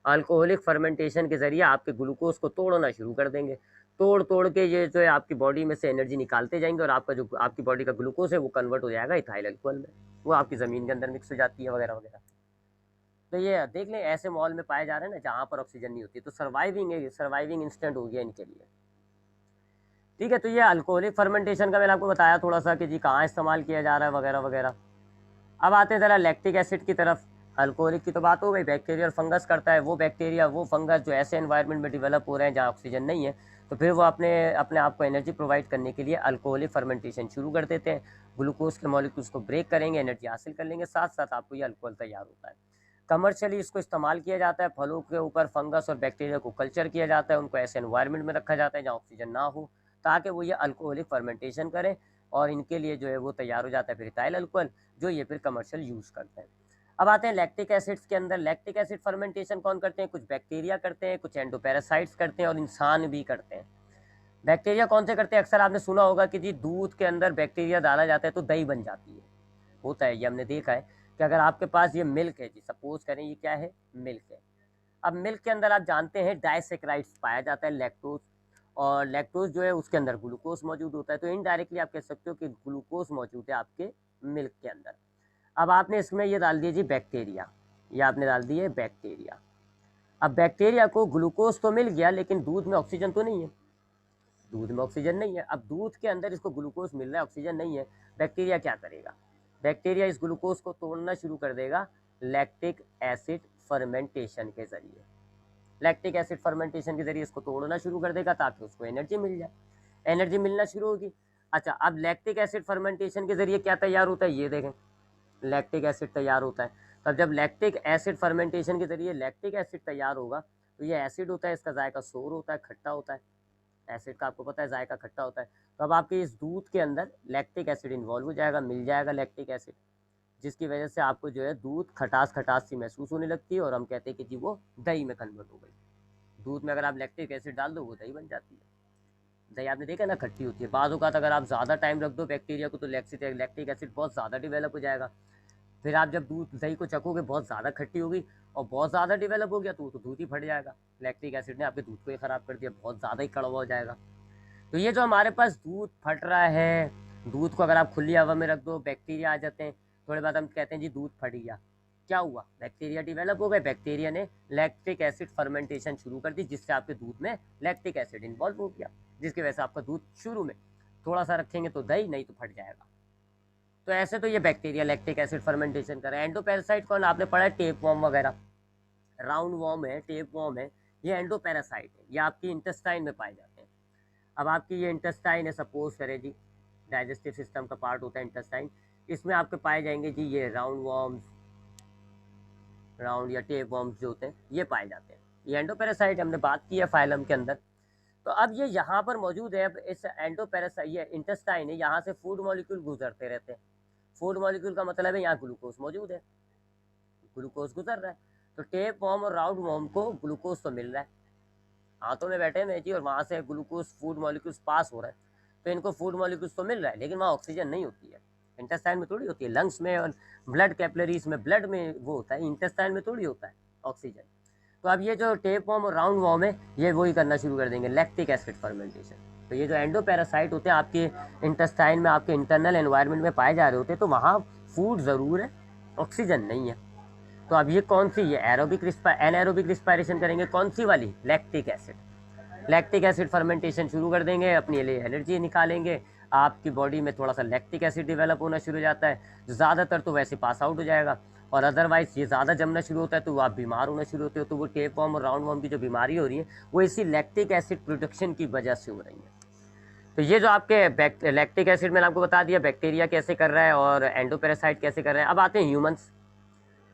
S1: अल्कोहलिक फर्मेंटेशन के ज़रिए आपके ग्लूकोज को तोड़ना शुरू कर देंगे, तोड़ तोड़ के ये जो है आपकी बॉडी में से एनर्जी निकालते जाएंगे, और आपका जो आपकी बॉडी का ग्लूकोज है वो कन्वर्ट हो जाएगा इथाइल अल्कोहल में, वो आपकी ज़मीन के अंदर मिक्स हो जाती है वगैरह वगैरह। तो ये देख लें, ऐसे मॉल में पाए जा रहे हैं ना जहाँ पर ऑक्सीजन नहीं होती, तो सर्वाइविंग इंस्टेंट हो गया इनके लिए। ठीक है, तो ये अल्कोहलिक फर्मेंटेशन का मैंने आपको बताया थोड़ा सा कि जी कहाँ इस्तेमाल किया जा रहा है वगैरह वगैरह। अब आते हैं ज़रा लैक्टिक एसिड की तरफ। अल्कोहलिक की तो बात हो गई। बैक्टीरिया और फंगस करता है, वो बैक्टीरिया वो फंगस जो ऐसे एनवायरनमेंट में डेवलप हो रहे हैं जहाँ ऑक्सीजन नहीं है, तो फिर वो अपने अपने आप को एनर्जी प्रोवाइड करने के लिए अल्कोहलिक फर्मेंटेशन शुरू कर देते हैं। ग्लूकोज के मॉलिक्यूल्स को ब्रेक करेंगे, एनर्जी हासिल कर लेंगे, साथ साथ आपको ये अल्कोहल तैयार होता है। कमर्शियली इसको इस्तेमाल किया जाता है, फलों के ऊपर फंगस और बैक्टीरिया को कल्चर किया जाता है, उनको ऐसे एनवायरनमेंट में रखा जाता है जहाँ ऑक्सीजन ना हो, ताकि वो ये अल्कोहलिक फर्मेंटेशन करें, और इनके लिए जो है वो तैयार हो जाता है फिर इथाइल अल्कोहल, जो ये फिर कमर्शियल यूज़ करते हैं। अब आते हैं लैक्टिक एसिड्स के अंदर। लैक्टिक एसिड फर्मेंटेशन कौन करते हैं? कुछ बैक्टीरिया करते हैं, कुछ एंडोपैरासाइट्स करते हैं, और इंसान भी करते हैं। बैक्टीरिया कौन से करते हैं? अक्सर आपने सुना होगा कि जी दूध के अंदर बैक्टीरिया डाला जाता है तो दही बन जाती है। होता है, ये हमने देखा है कि अगर आपके पास ये मिल्क है जी, सपोज करें ये क्या है? मिल्क है। अब मिल्क के अंदर आप जानते हैं डाइसेक्राइड्स पाया जाता है, लैक्टोज, और लैक्टोज जो है उसके अंदर ग्लूकोज मौजूद होता है, तो इनडायरेक्टली आप कह सकते हो कि ग्लूकोज मौजूद है आपके मिल्क के अंदर। अब आपने इसमें ये डाल दिया जी बैक्टीरिया, ये आपने डाल दिए बैक्टीरिया। अब बैक्टीरिया को ग्लूकोज तो मिल गया, लेकिन दूध में ऑक्सीजन तो नहीं है, दूध में ऑक्सीजन नहीं है। अब दूध के अंदर इसको ग्लूकोज मिल रहा है, ऑक्सीजन नहीं है, बैक्टीरिया क्या करेगा? बैक्टीरिया इस ग्लूकोज को तोड़ना शुरू कर देगा लैक्टिक एसिड फर्मेंटेशन के जरिए। लैक्टिक एसिड फर्मेंटेशन के जरिए इसको तोड़ना शुरू कर देगा ताकि उसको एनर्जी मिल जाए, एनर्जी मिलना शुरू होगी। अच्छा, अब लैक्टिक एसिड फर्मेंटेशन के जरिए क्या तैयार होता है? ये देखें, लैक्टिक एसिड तैयार होता है। तब जब लैक्टिक एसिड फर्मेंटेशन के जरिए लैक्टिक एसिड तैयार होगा, तो ये एसिड होता है, इसका जायका सोर होता है, खट्टा होता है। एसिड का आपको पता है जायका खट्टा होता है। तो अब आपके इस दूध के अंदर लैक्टिक एसिड इन्वॉल्व हो जाएगा, मिल जाएगा लैक्टिक एसिड, जिसकी वजह से आपको जो है दूध खटास खटास सी महसूस होने लगती है, और हम कहते हैं कि जी वो दही में कन्वर्ट हो गई। दूध में अगर आप लैक्टिक एसिड डाल दो वो दही बन जाती है। दही आपने देखा ना खट्टी होती है, बाद औक़ात अगर आप ज़्यादा टाइम रख दो बैक्टीरिया को तो लैक्टिक एसिड बहुत ज़्यादा डिवेलप हो जाएगा। फिर आप जब दूध दही को चखोगे बहुत ज़्यादा खट्टी होगी, और बहुत ज़्यादा डेवलप हो गया तो वो तो दूध ही फट जाएगा। लैक्टिक एसिड ने आपके दूध को ही ख़राब कर दिया, बहुत ज़्यादा ही कड़वा हो जाएगा। तो ये जो हमारे पास दूध फट रहा है, दूध को अगर आप खुली हवा में रख दो बैक्टीरिया आ जाते हैं, थोड़े बाद हम कहते हैं जी दूध फट गया। क्या हुआ? बैक्टीरिया डेवलप हो गए, बैक्टीरिया ने लैक्टिक एसिड फर्मेंटेशन शुरू कर दी, जिससे आपके दूध में लैक्टिक एसिड इन्वॉल्व हो गया, जिसकी वजह से आपका दूध शुरू में थोड़ा सा रखेंगे तो दही, नहीं तो फट जाएगा। तो ऐसे तो ये बैक्टीरिया लैक्टिक एसिड फर्मेंटेशन कर रहे हैं। एंडोपैरासाइट कौन? आपने पढ़ा है टेप वॉर्म वगैरह, राउंड वॉर्म है, टेप वॉर्म है, ये एंडोपैरासाइट है, ये आपकी इंटेस्टाइन में पाए जाते हैं। अब आपकी ये इंटेस्टाइन है, सपोज करें जी डाइजेस्टिव सिस्टम का पार्ट होता है इंटेस्टाइन, इसमें आपके पाए जाएंगे जी ये राउंड वॉर्म्स, राउंड या टेप वॉर्म्स जो होते हैं ये पाए जाते हैं। ये एंडोपैरासाइट हमने बात की है फाइलम के अंदर। तो अब ये यहाँ पर मौजूद है। अब इस एंडोपैरासाइट, ये इंटेस्टाइन है, यहाँ से फूड मॉलिक्यूल गुजरते रहते हैं। फूड मॉलिक्यूल का मतलब है यहाँ ग्लूकोज मौजूद है, ग्लूकोज गुजर रहा है। तो टेप वॉर्म और राउंड वॉर्म को ग्लूकोज तो मिल रहा है, हाथों में बैठे हैं जी, और वहाँ से ग्लूकोज फूड मॉलिक्यूल्स पास हो रहे हैं, तो इनको फूड मॉलिक्यूल्स तो मिल रहा है, लेकिन वहाँ ऑक्सीजन नहीं होती है। इंटेस्टाइन में थोड़ी होती है, लंग्स में और ब्लड कैपिलरीज में, ब्लड में वो होता है, इंटेस्टाइन में थोड़ी होता है ऑक्सीजन। तो अब ये जो टेप वॉर्म और राउंड वॉर्म है, ये वही करना शुरू कर देंगे, लैक्टिक एसिड फर्मेंटेशन। तो ये जो एंडोपैरासाइट होते हैं आपके इंटेस्टाइन में, आपके इंटरनल एनवायरनमेंट में पाए जा रहे होते हैं, तो वहाँ फूड ज़रूर है, ऑक्सीजन नहीं है। तो अब ये कौन सी, ये एरोबिक एनारोबिक रिस्पायरेशन करेंगे, कौन सी वाली? Lactic acid. Lactic acid fermentation शुरू कर देंगे, अपने लिए एनर्जी निकालेंगे, आपकी बॉडी में थोड़ा सा लैक्टिक एसिड डेवलप होना शुरू हो जाता है, ज़्यादातर तो वैसे पास आउट हो जाएगा, और अदरवाइज़ ये ज़्यादा जमना शुरू होता है तो आप बीमार होना शुरू होते हो। तो वो टेप वॉर्म और राउंड वॉर्म की जो बीमारी हो रही है वो इसी लैक्टिक एसिड प्रोडक्शन की वजह से हो रही है। तो ये जो आपके लैक्टिक एसिड मैंने आपको बता दिया बैक्टीरिया कैसे कर रहा है और एंडोपैरासाइट कैसे कर रहे हैं। अब आते हैं ह्यूमंस।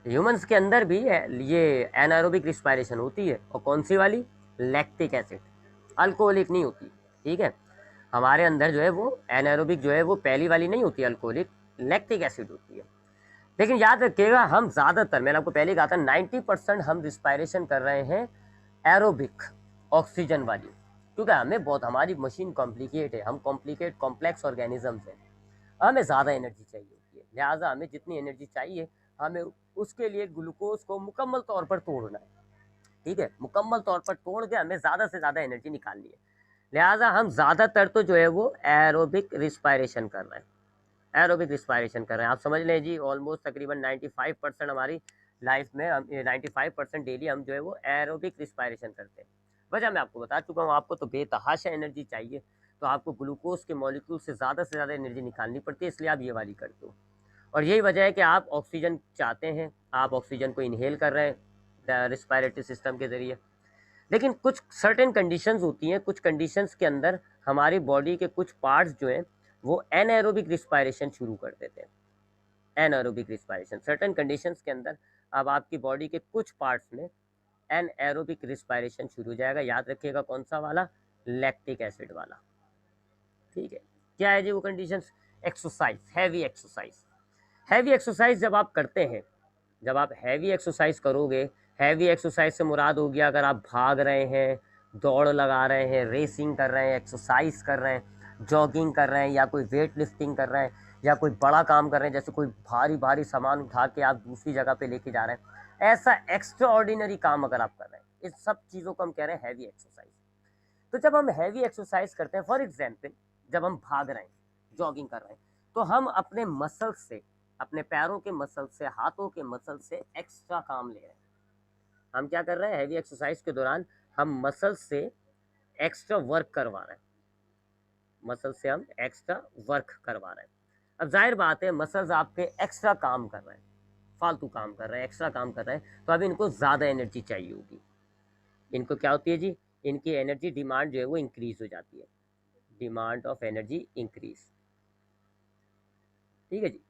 S1: ह्यूमंस के अंदर भी ये एनारोबिक रिस्पायरेशन होती है, और कौन सी वाली? लैक्टिक एसिड, अल्कोहलिक नहीं होती, ठीक है। हमारे अंदर जो है वो एनारोबिक जो है वो पहली वाली नहीं होती अल्कोहलिक, लैक्टिक एसिड होती है। लेकिन याद रखिएगा, हम ज़्यादातर, मैंने आपको पहले कहा था 90% हम रिस्पायरेशन कर रहे हैं एरोबिक, ऑक्सीजन वाली, क्योंकि हमें बहुत, हमारी मशीन कॉम्प्लिकेट है, हम कॉम्प्लिकेट कॉम्प्लेक्स ऑर्गेनिजम्स हैं, हमें ज़्यादा एनर्जी चाहिए होती है, लिहाजा हमें जितनी एनर्जी चाहिए हमें उसके लिए ग्लूकोज को मुकम्मल तौर पर तोड़ना है, ठीक है, मुकम्मल तौर पर तोड़ के हमें ज़्यादा से ज़्यादा एनर्जी निकालनी है। लिहाजा हम ज़्यादातर तो जो है वो एरोबिक रिस्पायरेशन कर रहे हैं, एरोबिक रिस्पायरेशन कर रहे हैं। आप समझ लें जी ऑलमोस्ट तकरीबन 95% हमारी लाइफ में, हम 95% डेली हम जो है वो एरोबिक रिस्पायरेशन करते हैं। वजह मैं आपको बता चुका हूँ, आपको तो बेतहाशा एनर्जी चाहिए, तो आपको ग्लूकोज के मॉलिक्यूल से ज़्यादा एनर्जी निकालनी पड़ती है, इसलिए आप ये वाली करते हो। और यही वजह है कि आप ऑक्सीजन चाहते हैं, आप ऑक्सीजन को इनहेल कर रहे हैं रिस्पायरेटरी सिस्टम के ज़रिए। लेकिन कुछ सर्टेन कंडीशंस होती हैं, कुछ कंडीशंस के अंदर हमारी बॉडी के कुछ पार्ट्स जो हैं वो एनएरोबिक रिस्पायरेशन शुरू कर देते हैं। एनएरोबिक रिस्पायरेशन सर्टेन कंडीशंस के अंदर अब आपकी बॉडी के कुछ पार्ट्स में एनएरोबिक रिस्पायरेशन शुरू हो जाएगा। याद रखिएगा कौन सा वाला? लैक्टिक एसिड वाला। ठीक है, क्या है जी वो conditions? Exercise, heavy exercise. Heavy exercise जब आप करते हैं, जब आप हैवी एक्सरसाइज करोगे, हैवी एक्सरसाइज से मुराद हो गया अगर आप भाग रहे हैं, दौड़ लगा रहे हैं, रेसिंग कर रहे हैं, एक्सरसाइज कर रहे हैं, जॉगिंग कर रहे हैं, या कोई वेट लिफ्टिंग कर रहे हैं, या कोई बड़ा काम कर रहे हैं, जैसे कोई भारी भारी सामान उठा के आप दूसरी जगह पे लेके जा रहे हैं, ऐसा एक्स्ट्रा ऑर्डिनरी काम अगर आप कर रहे हैं, इस सब चीज़ों को हम कह रहे हैं हैवी एक्सरसाइज। तो जब हम हैवी एक्सरसाइज करते हैं, फॉर एग्जाम्पल जब हम भाग रहे हैं, जॉगिंग कर रहे हैं, तो हम अपने मसल से, अपने पैरों के मसल से, हाथों के मसल से एक्स्ट्रा काम ले रहे हैं। हम क्या कर रहे हैं? हैवी एक्सरसाइज के दौरान हम मसल से एक्स्ट्रा वर्क करवा रहे हैं, मसल से हम एक्स्ट्रा वर्क करवा रहे हैं। अब जाहिर बात है मसल्स आपके एक्स्ट्रा काम कर रहे हैं, फालतू काम कर रहे हैं, एक्स्ट्रा काम कर रहे हैं, तो अब इनको ज़्यादा एनर्जी चाहिए होगी। इनको क्या होती है जी? इनकी एनर्जी डिमांड जो है वो इंक्रीज हो जाती है, डिमांड ऑफ एनर्जी इंक्रीज। ठीक है जी।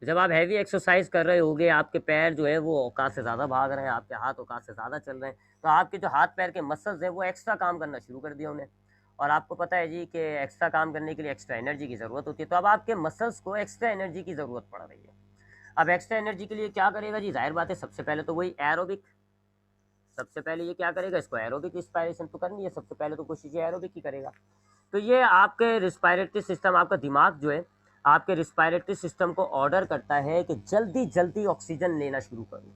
S1: जब आप हैवी एक्सरसाइज कर रहे होगे, आपके पैर जो है वो औकात से ज़्यादा भाग रहे हैं, आपके हाथ औकात से ज़्यादा चल रहे हैं, तो आपके जो हाथ पैर के मसल्स हैं वो एक्स्ट्रा काम करना शुरू कर दिया उन्हें। और आपको पता है जी कि एक्स्ट्रा काम करने के लिए एक्स्ट्रा एनर्जी की ज़रूरत होती है, तो अब आपके मसल्स को एक्स्ट्रा एनर्जी की ज़रूरत पड़ रही है। अब एक्स्ट्रा एनर्जी के लिए क्या करेगा जी? जाहिर बात है सबसे पहले तो वही एरोबिक, सबसे पहले ये क्या करेगा? इसको एरोबिक रिस्पायरेशन तो करनी है, सबसे पहले तो कोशिश ये एरोबिक ही करेगा। तो ये आपके रिस्पायरेटरी सिस्टम, आपका दिमाग जो है आपके रिस्पायरेटरी सिस्टम को ऑर्डर करता है कि जल्दी जल्दी ऑक्सीजन लेना शुरू करो,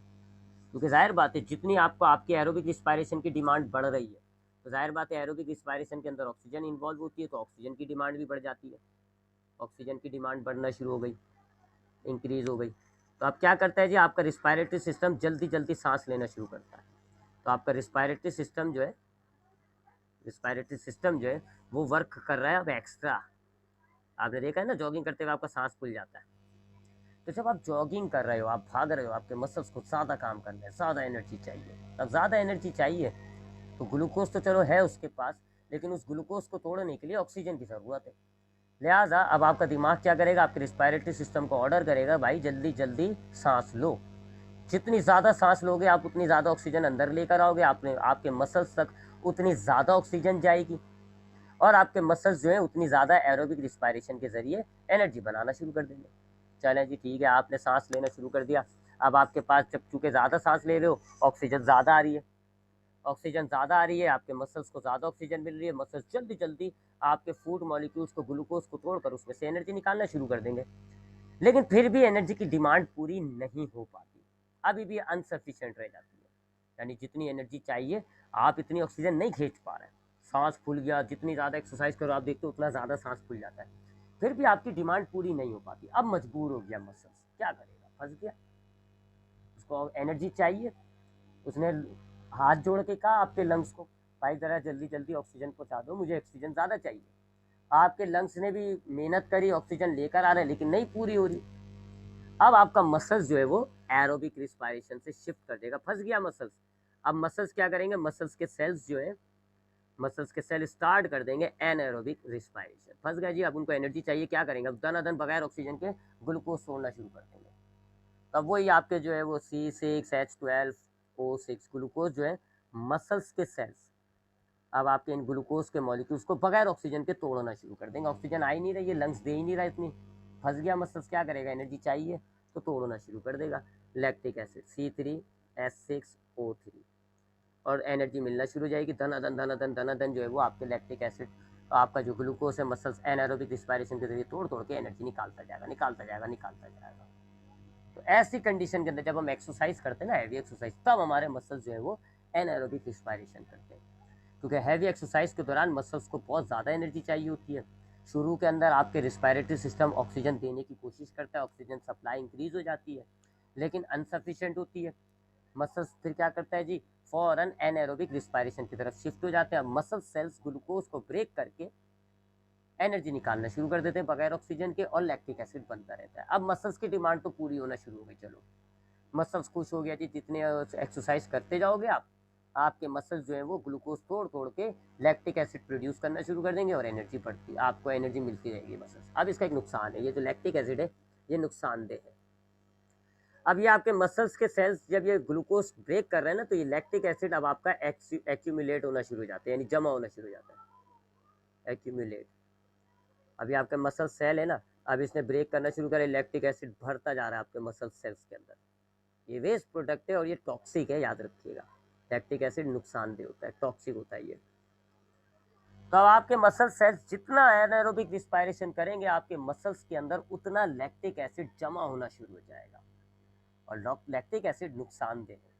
S1: क्योंकि जाहिर बात है जितनी आपको आपकी एरोबिक रिस्पायरेशन की डिमांड बढ़ रही है, तो जाहिर बात है एरोबिक रिस्पायरेशन के अंदर ऑक्सीजन इन्वॉल्व होती है, तो ऑक्सीजन की डिमांड भी बढ़ जाती है। ऑक्सीजन की डिमांड बढ़ना शुरू हो गई, इंक्रीज हो गई, तो अब क्या करता है जी? आपका रिस्पायरेटरी सिस्टम जल्दी जल्दी सांस लेना शुरू करता है। तो आपका रिस्पायरेटरी सिस्टम जो है, रिस्पायरेटरी सिस्टम जो है वो वर्क कर रहा है अब एक्स्ट्रा। आपने देखा है ना, जॉगिंग करते हुए आपका सांस फूल जाता है। तो जब आप जॉगिंग कर रहे हो, आप भाग रहे हो, आपके मसल्स को ज़्यादा काम करना है, ज़्यादा एनर्जी चाहिए। अब ज़्यादा एनर्जी चाहिए तो ग्लूकोज तो चलो है उसके पास, लेकिन उस ग्लूकोज को तोड़ने के लिए ऑक्सीजन की ज़रूरत है। लिहाजा अब आपका दिमाग क्या करेगा? आपके रिस्पायरेटरी सिस्टम को ऑर्डर करेगा, भाई जल्दी जल्दी सांस लो। जितनी ज़्यादा सांस लोगे आप उतनी ज़्यादा ऑक्सीजन अंदर लेकर आओगे, आपने आपके मसल्स तक उतनी ज़्यादा ऑक्सीजन जाएगी, और आपके मसल्स जो है उतनी ज़्यादा एरोबिक रिस्पायरेशन के ज़रिए एनर्जी बनाना शुरू कर देंगे। चलें जी, ठीक है, आपने सांस लेना शुरू कर दिया। अब आपके पास जब चूँकि ज़्यादा सांस ले रहे हो, ऑक्सीजन ज़्यादा आ रही है, ऑक्सीजन ज़्यादा आ रही है, आपके मसल्स को ज़्यादा ऑक्सीजन मिल रही है, मसल्स जल्दी जल्दी आपके फूड मॉलिक्यूल्स को, ग्लूकोज को तोड़कर उसमें से एनर्जी निकालना शुरू कर देंगे। लेकिन फिर भी एनर्जी की डिमांड पूरी नहीं हो पाती, अभी भी अनसफिशिएंट रह जाती है। यानी जितनी एनर्जी चाहिए आप इतनी ऑक्सीजन नहीं खींच पा रहे हैं, सांस फूल गया, जितनी ज़्यादा एक्सरसाइज करो आप देखते हो उतना ज़्यादा सांस फूल जाता है, फिर भी आपकी डिमांड पूरी नहीं हो पाती। अब मजबूर हो गया मसल्स, क्या करेगा? फंस गया, उसको एनर्जी चाहिए। उसने हाथ जोड़ के कहा आपके लंग्स को, भाई ज़रा जल्दी जल्दी ऑक्सीजन पहुँचा दो, मुझे ऑक्सीजन ज़्यादा चाहिए। आपके लंग्स ने भी मेहनत करी, ऑक्सीजन लेकर आ रहे हैं, लेकिन नहीं पूरी हो रही। अब आपका मसल्स जो है वो एरोबिक रिस्पायरेशन से शिफ्ट कर देगा, फंस गया मसल्स। अब मसल्स क्या करेंगे? मसल्स के सेल्स जो है, मसल्स के सेल स्टार्ट कर देंगे एनएरोबिक रिस्पायरेशन। फंस गया जी, अब उनको एनर्जी चाहिए, क्या करेंगे? अब दनादन बगैर ऑक्सीजन के ग्लूकोज छोड़ना शुरू कर देंगे। तब वही आपके जो है वो C6H12O6 ग्लूकोज जो है मसल्स के सेल्स अब आपके इन ग्लूकोज के मॉलिक्यूल्स को बगैर ऑक्सीजन के तोड़ना शुरू कर देंगे। ऑक्सीजन आ ही नहीं रही है, लंग्स दे ही नहीं रहा इतनी, फंस गया मसल्स, क्या करेगा? एनर्जी चाहिए तो तोड़ना शुरू कर देगा लैक्टिक एसिड C3H6O3, और एनर्जी मिलना शुरू हो जाएगी, धनाधन धनाधन धनाधन जो है वो आपके लैक्टिक एसिड, आपका जो ग्लूकोज है मसल्स एनारोबिक रिस्पायरेशन के जरिए तोड़ तोड़ के एनर्जी निकालता जाएगा, निकालता जाएगा, निकालता जाएगा। तो ऐसी कंडीशन के अंदर जब हम एक्सरसाइज करते हैं ना, हैवी एक्सरसाइज, तब हमारे मसल्स जो है वो एनारोबिक रिस्पायरेशन करते हैं, क्योंकि हैवी एक्सरसाइज के दौरान मसल्स को बहुत ज़्यादा एनर्जी चाहिए होती है। शुरू के अंदर आपके रिस्पायरेटरी सिस्टम ऑक्सीजन देने की कोशिश करता है, ऑक्सीजन सप्लाई इंक्रीज हो जाती है, लेकिन अनसफिशिएंट होती है। मसल्स फिर क्या करता है जी? फॉरन एनएरोबिक रिस्पायरेशन की तरफ शिफ्ट हो जाते हैं। मसल सेल्स ग्लूकोज को ब्रेक करके एनर्जी निकालना शुरू कर देते हैं बगैर ऑक्सीजन के, और लैक्टिक एसिड बनता रहता है। अब मसल्स की डिमांड तो पूरी होना शुरू हो गई, चलो मसल्स खुश हो गया जी, जितने एक्सरसाइज करते जाओगे आप, आपके मसल्स जो है वो ग्लूकोज तोड़ तोड़ के लैक्टिक एसिड प्रोड्यूस करना शुरू कर देंगे और एनर्जी बढ़ती, आपको एनर्जी मिलती रहेगी मसल्स। अब इसका एक नुकसान है, ये जो लैक्टिक एसिड है ये नुकसानदेह है। अब ये आपके मसल्स के सेल्स जब ये ग्लूकोज ब्रेक कर रहे हैं ना, तो ये लैक्टिक एसिड अब आपका एक्यूमुलेट होना शुरू हो जाता है, यानी जमा होना शुरू हो जाता है, एक्यूमुलेट। अभी आपका मसल सेल है ना, अब इसने ब्रेक करना शुरू करे, लैक्टिक एसिड भरता जा रहा है आपके मसल सेल्स के अंदर। ये वेस्ट प्रोडक्ट है और ये टॉक्सिक है, याद रखिएगा। लैक्टिक एसिड नुकसानदेह होता है, टॉक्सिक होता है ये। तो अब आपके मसल सेल्स जितना एनारोबिक रिस्पायरेशन करेंगे, आपके मसल्स के अंदर उतना लैक्टिक एसिड जमा होना शुरू हो जाएगा, और लैक्टिक एसिड नुकसानदेह है।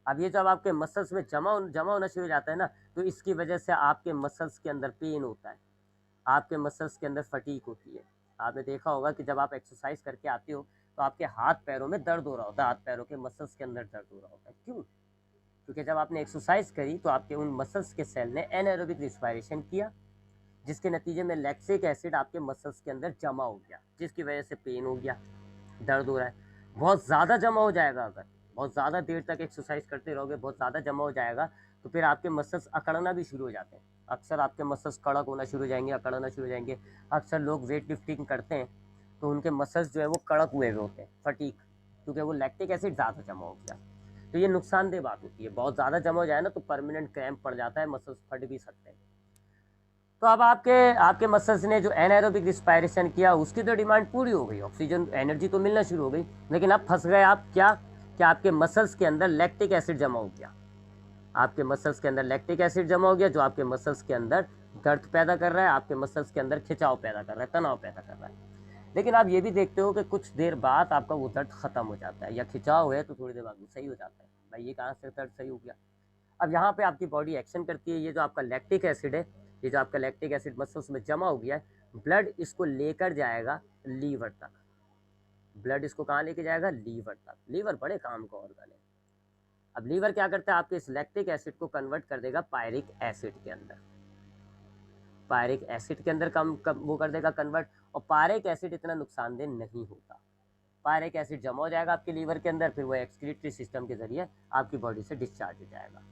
S1: अब ये जब आपके मसल्स में जमा होना शुरू हो जाता है ना, तो इसकी वजह से आपके मसल्स के अंदर पेन होता है, आपके मसल्स के अंदर फटीक होती है। आपने देखा होगा कि जब आप एक्सरसाइज करके आते हो तो आपके हाथ पैरों में दर्द हो रहा होता है, हाथ पैरों के मसल्स के अंदर दर्द हो रहा होता है। क्यों? क्योंकि जब आपने एक्सरसाइज करी तो आपके उन मसल्स के सेल ने एनारोबिक रिस्पायरेशन किया, जिसके नतीजे में लैक्टिक एसिड आपके मसल्स के अंदर जमा हो गया, जिसकी वजह से पेन हो गया, दर्द हो रहा है। बहुत ज़्यादा जमा हो जाएगा, अगर बहुत ज़्यादा देर तक एक्सरसाइज करते रहोगे, बहुत ज़्यादा जमा हो जाएगा, तो फिर आपके मसल्स अकड़ना भी शुरू हो जाते हैं। अक्सर आपके मसल्स कड़क होना शुरू हो जाएंगे, अकड़ना शुरू हो जाएंगे। अक्सर लोग वेट लिफ्टिंग करते हैं तो उनके मसल्स जो है वो कड़क हुए हुए होते हैं, फटीक, क्योंकि वो लैक्टिक एसिड ज़्यादा जमा हो गया। तो ये नुकसानदेह बात होती है, बहुत ज़्यादा जमा हो जाए ना तो परमानेंट क्रैम्प पड़ जाता है, मसल्स फट भी सकते हैं। तो अब आपके आपके मसल्स ने जो एनाएरोबिक रिस्पायरेशन किया उसकी तो डिमांड पूरी हो गई, ऑक्सीजन एनर्जी तो मिलना शुरू हो गई, लेकिन अब फंस गए आप क्या? कि आपके मसल्स के अंदर लैक्टिक एसिड जमा हो गया। आपके मसल्स के अंदर लैक्टिक एसिड जमा हो गया, जो आपके मसल्स के अंदर दर्द पैदा कर रहा है, आपके मसल्स के अंदर खिंचाव पैदा कर रहा है, तनाव पैदा कर रहा है। लेकिन आप ये भी देखते हो कि कुछ देर बाद आपका वो दर्द खत्म हो जाता है, या खिंचाव है तो थोड़ी देर बाद वो सही हो जाता है। भाई ये कहाँ से दर्द सही हो गया? अब यहाँ पे आपकी बॉडी एक्शन करती है, ये जो आपका लैक्टिक एसिड है, ये जो आपका लैक्टिक एसिड मसल्स में जमा हो गया है, ब्लड इसको लेकर जाएगा लीवर तक। ब्लड इसको कहाँ लेके जाएगा? लीवर तक। लीवर बड़े काम का ऑर्गन है। अब लीवर क्या करता है? आपके इस लैक्टिक एसिड को कन्वर्ट कर देगा पायरिक एसिड के अंदर, पायरिक एसिड के अंदर कम वो कर देगा कन्वर्ट। और पायरिक एसिड इतना नुकसानदेह नहीं होता, पायरिक एसिड जमा हो जाएगा आपके लीवर के अंदर, फिर वो एक्सक्रीटरी सिस्टम के जरिए आपकी बॉडी से डिस्चार्ज हो जाएगा।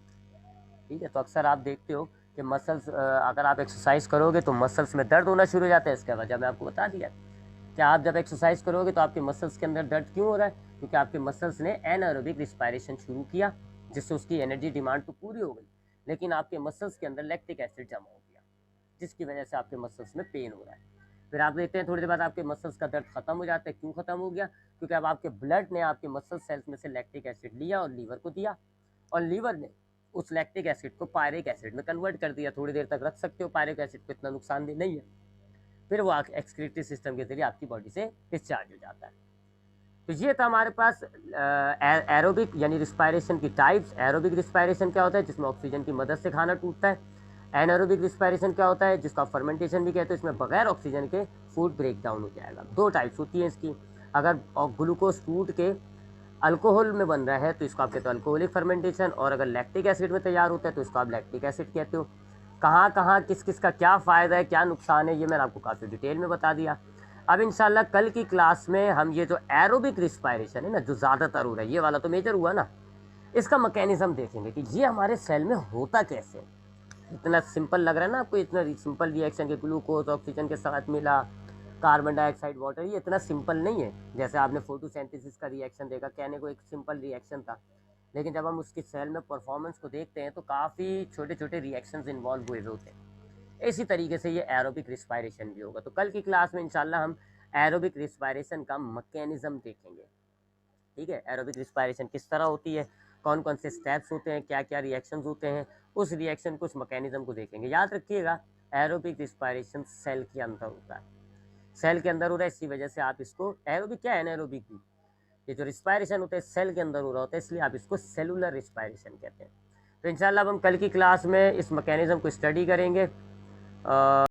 S1: ठीक है, तो अक्सर आप देखते हो कि मसल्स, अगर आप एक्सरसाइज करोगे तो मसल्स में दर्द होना शुरू हो जाता है। इसका वजह मैं आपको बता दिया कि आप जब एक्सरसाइज करोगे तो आपके मसल्स के अंदर दर्द क्यों हो रहा है? क्योंकि आपके मसल्स ने एनाएरोबिक रिस्पायरेशन शुरू किया, जिससे उसकी एनर्जी डिमांड तो पूरी हो गई, लेकिन आपके मसल्स के अंदर लैक्टिक एसिड जमा हो गया, जिसकी वजह से आपके मसल्स में पेन हो रहा है। फिर आप देखते हैं थोड़ी देर बाद आपके मसल्स का दर्द खत्म हो जाता है। क्यों खत्म हो गया? क्योंकि अब आपके ब्लड ने आपके मसल सेल्स में से लैक्टिक एसिड लिया और लीवर को दिया, और लीवर ने उस लैक्टिक एसिड को पायरिक एसिड में कन्वर्ट कर दिया। थोड़ी देर तक रख सकते हो, पायरिक एसिड को इतना नुकसानदेह नहीं है, फिर वो एक्सक्रीटरी सिस्टम के जरिए आपकी बॉडी से डिस्चार्ज हो जाता है। तो ये था हमारे पास एरोबिक यानी रिस्पायरेशन की टाइप्स। एरोबिक रिस्पायरेशन क्या होता है? जिसमें ऑक्सीजन की मदद से खाना टूटता है। एनारोबिक रिस्पायरेशन क्या होता है? जिसका फर्मेंटेशन भी कहते हैं, इसमें बगैर ऑक्सीजन के फूड ब्रेक डाउन हो जाएगा। दो टाइप्स होती हैं इसकी। अगर ग्लूकोज टूट के अल्कोहल में बन रहा है तो इसको आप कहते हो अल्कोहलिक फर्मेंटेशन, और अगर लैक्टिक एसिड में तैयार होता है तो इसको आप लैक्टिक एसिड कहते हो। कहाँ कहाँ किस किस का क्या फ़ायदा है, क्या नुकसान है, ये मैंने आपको काफ़ी डिटेल में बता दिया। अब इंशाल्लाह कल की क्लास में हम ये जो एरोबिक रिस्पायरेशन है ना, जो ज़्यादातर हो रहा है, ये वाला तो मेजर हुआ ना, इसका मैकेनिज्म देखेंगे कि ये हमारे सेल में होता कैसे। इतना सिंपल लग रहा है ना आपको, इतना सिंपल रिएक्शन के ग्लूकोज ऑक्सीजन के साथ मिला, कार्बन डाइऑक्साइड वाटर, ये इतना सिंपल नहीं है। जैसे आपने फोटोसिंथेसिस का रिएक्शन देखा, कहने को एक सिंपल रिएक्शन था, लेकिन जब हम उसकी सेल में परफॉर्मेंस को देखते हैं तो काफ़ी छोटे छोटे रिएक्शंस इन्वॉल्व हुए होते हैं। इसी तरीके से ये एरोबिक रिस्पायरेशन भी होगा। तो कल की क्लास में इंशाल्लाह हम एरोबिक रिस्पायरेशन का मैकेनिज्म देखेंगे। ठीक है, एरोबिक रिस्पायरेशन किस तरह होती है, कौन कौन से स्टेप्स होते हैं, क्या क्या रिएक्शंस होते हैं, उस रिएक्शन को, उस मैकेनिज्म को देखेंगे। याद रखिएगा, एरोबिक रिस्पायरेशन सेल के अंदर होता है, सेल के अंदर हो रहा है, इसी वजह से आप इसको एरोबिक क्या है, एनाएरोबिक भी, ये जो रिस्पायरेशन होता है सेल के अंदर हो रहा होता है, इसलिए आप इसको सेलुलर रिस्पायरेशन कहते हैं। तो इंशाल्लाह हम कल की क्लास में इस मैकेनिज्म को स्टडी करेंगे।